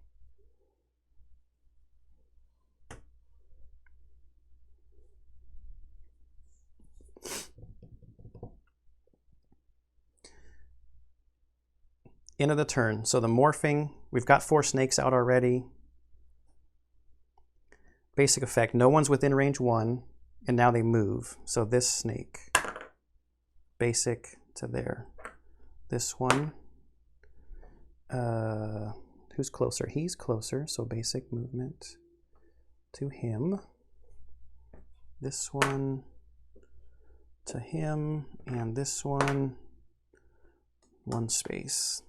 End of the turn. So the morphing, we've got 4 snakes out already. Basic effect, no one's within range 1, and now they move. So this snake, basic to there. This one, who's closer? He's closer, so basic movement to him. This one to him, and this one, 1 space.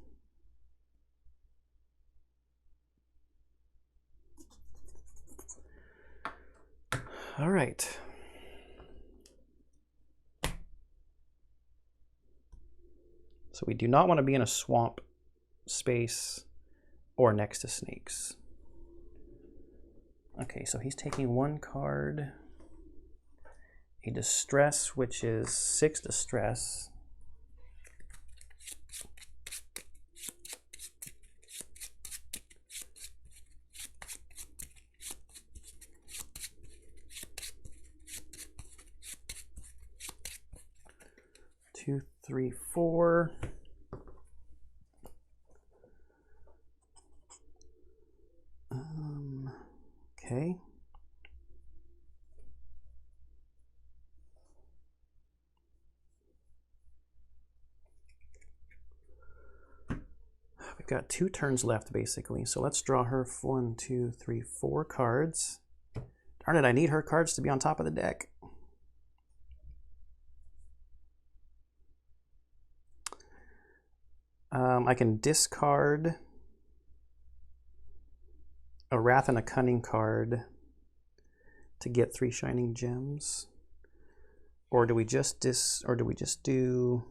All right. So we do not want to be in a swamp space or next to snakes. Okay, so he's taking 1 card. A distress, which is 6 distress. Two, 3, 4. Okay. We've got 2 turns left, basically. So let's draw her 1, 2, 3, 4 cards. Darn it, I need her cards to be on top of the deck. I can discard a Wrath and a Cunning card to get 3 Shining Gems. Or do we just do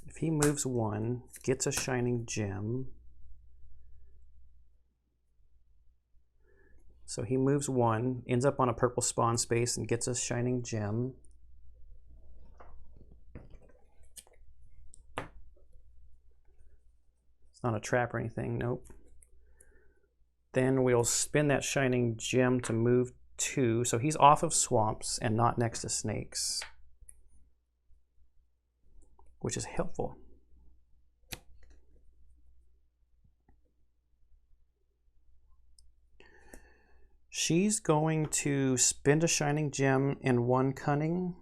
if he moves 1, gets a Shining Gem. So he moves 1, ends up on a purple spawn space and gets a Shining Gem. It's not a trap or anything, nope. Then we'll spin that Shining Gem to move 2. So he's off of swamps and not next to snakes, which is helpful. She's going to spend a Shining Gem and 1 Cunning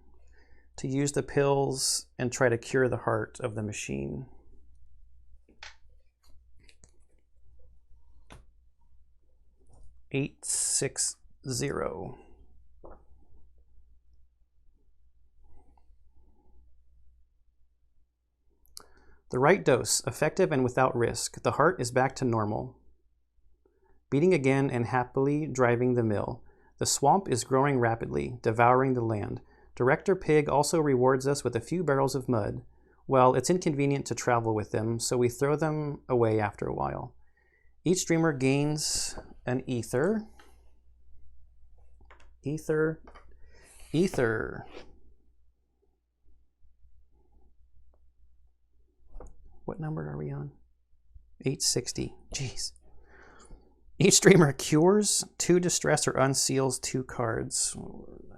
to use the pills and try to cure the heart of the machine. $860. The right dose, effective and without risk. The heart is back to normal. Beating again and happily driving the mill. The swamp is growing rapidly, devouring the land. Director Pig also rewards us with a few barrels of mud. Well, it's inconvenient to travel with them, so we throw them away after a while. Each dreamer gains an ether. Ether. What number are we on? 860. Jeez. Each dreamer cures 2 distress or unseals 2 cards.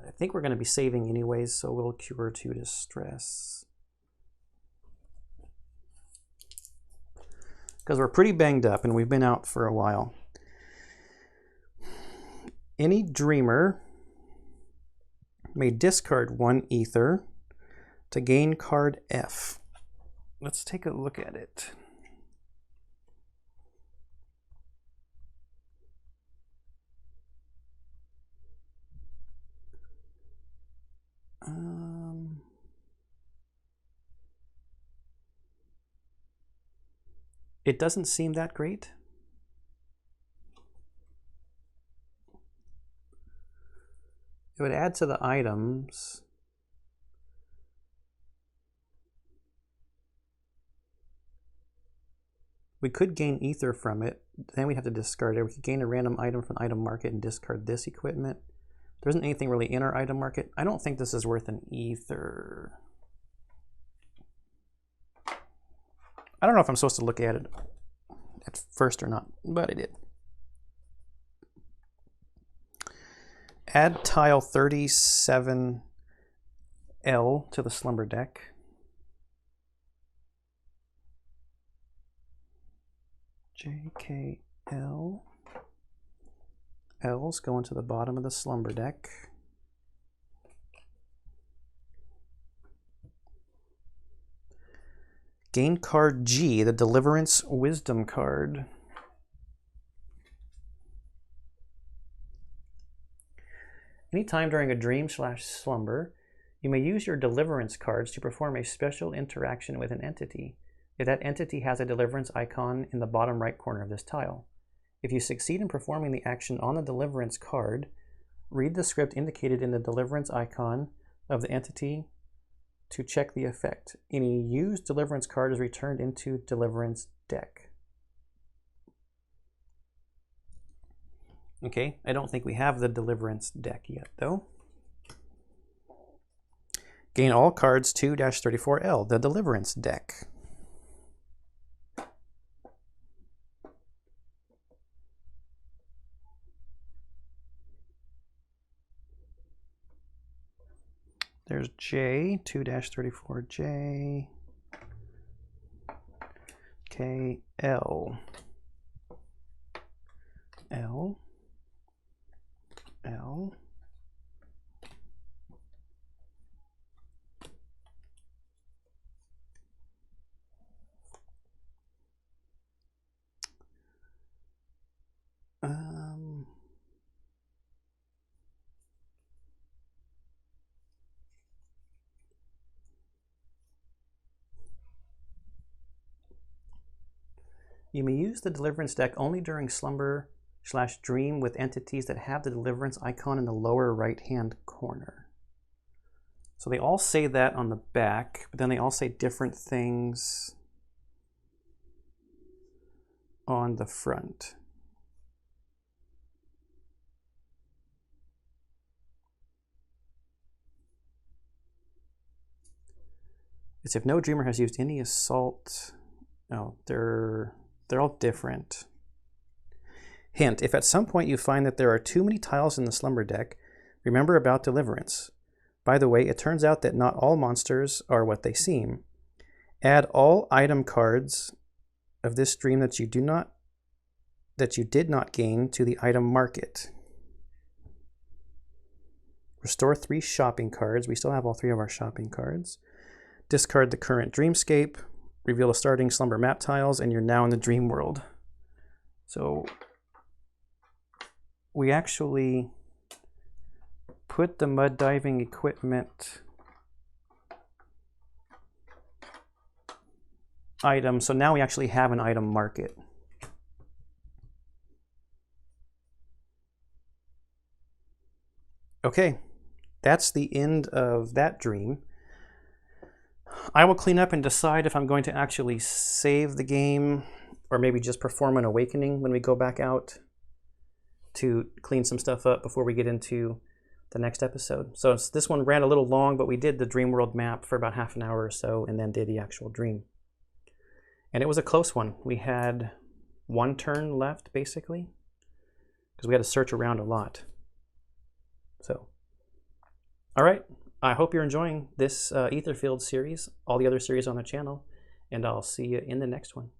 I think we're going to be saving anyways, so we'll cure 2 distress. Because we're pretty banged up and we've been out for a while. Any dreamer may discard 1 ether to gain card F. Let's take a look at it. It doesn't seem that great. It would add to the items. We could gain ether from it. Then we'd have to discard it. We could gain a random item from the item market and discard this equipment. There isn't anything really in our item market. I don't think this is worth an ether. I don't know if I'm supposed to look at it at first or not, but I did. Add tile 37L to the slumber deck. JKL. L's go into the bottom of the slumber deck. Gain card G, the Deliverance Wisdom card. Anytime during a dream/slumber, you may use your Deliverance cards to perform a special interaction with an entity, if that entity has a Deliverance icon in the bottom right corner of this tile. If you succeed in performing the action on the Deliverance card, read the script indicated in the Deliverance icon of the entity to check the effect. Any used Deliverance card is returned into Deliverance deck. Okay, I don't think we have the Deliverance deck yet, though. Gain all cards 2-34L, the Deliverance deck. There's J, 2-34J, K, L, L, L, You may use the Deliverance deck only during slumber/dream with entities that have the Deliverance icon in the lower right-hand corner. So they all say that on the back, but then they all say different things on the front. It's if no dreamer has used any assault. No, they're all different. Hint, if at some point you find that there are too many tiles in the slumber deck, remember about Deliverance. By the way, it turns out that not all monsters are what they seem. Add all item cards of this dream that you did not gain to the item market. Restore 3 shopping cards. We still have all 3 of our shopping cards. Discard the current dreamscape. Reveal the starting slumber map tiles, and you're now in the dream world. So we actually put the mud diving equipment item. So now we actually have an item market. Okay, that's the end of that dream. I will clean up and decide if I'm going to actually save the game or maybe just perform an awakening when we go back out to clean some stuff up before we get into the next episode. So this one ran a little long, but we did the dream world map for about half an hour or so and then did the actual dream. And it was a close one. We had 1 turn left, basically, because we had to search around a lot. So, all right. I hope you're enjoying this Etherfields series, all the other series on the channel, and I'll see you in the next one.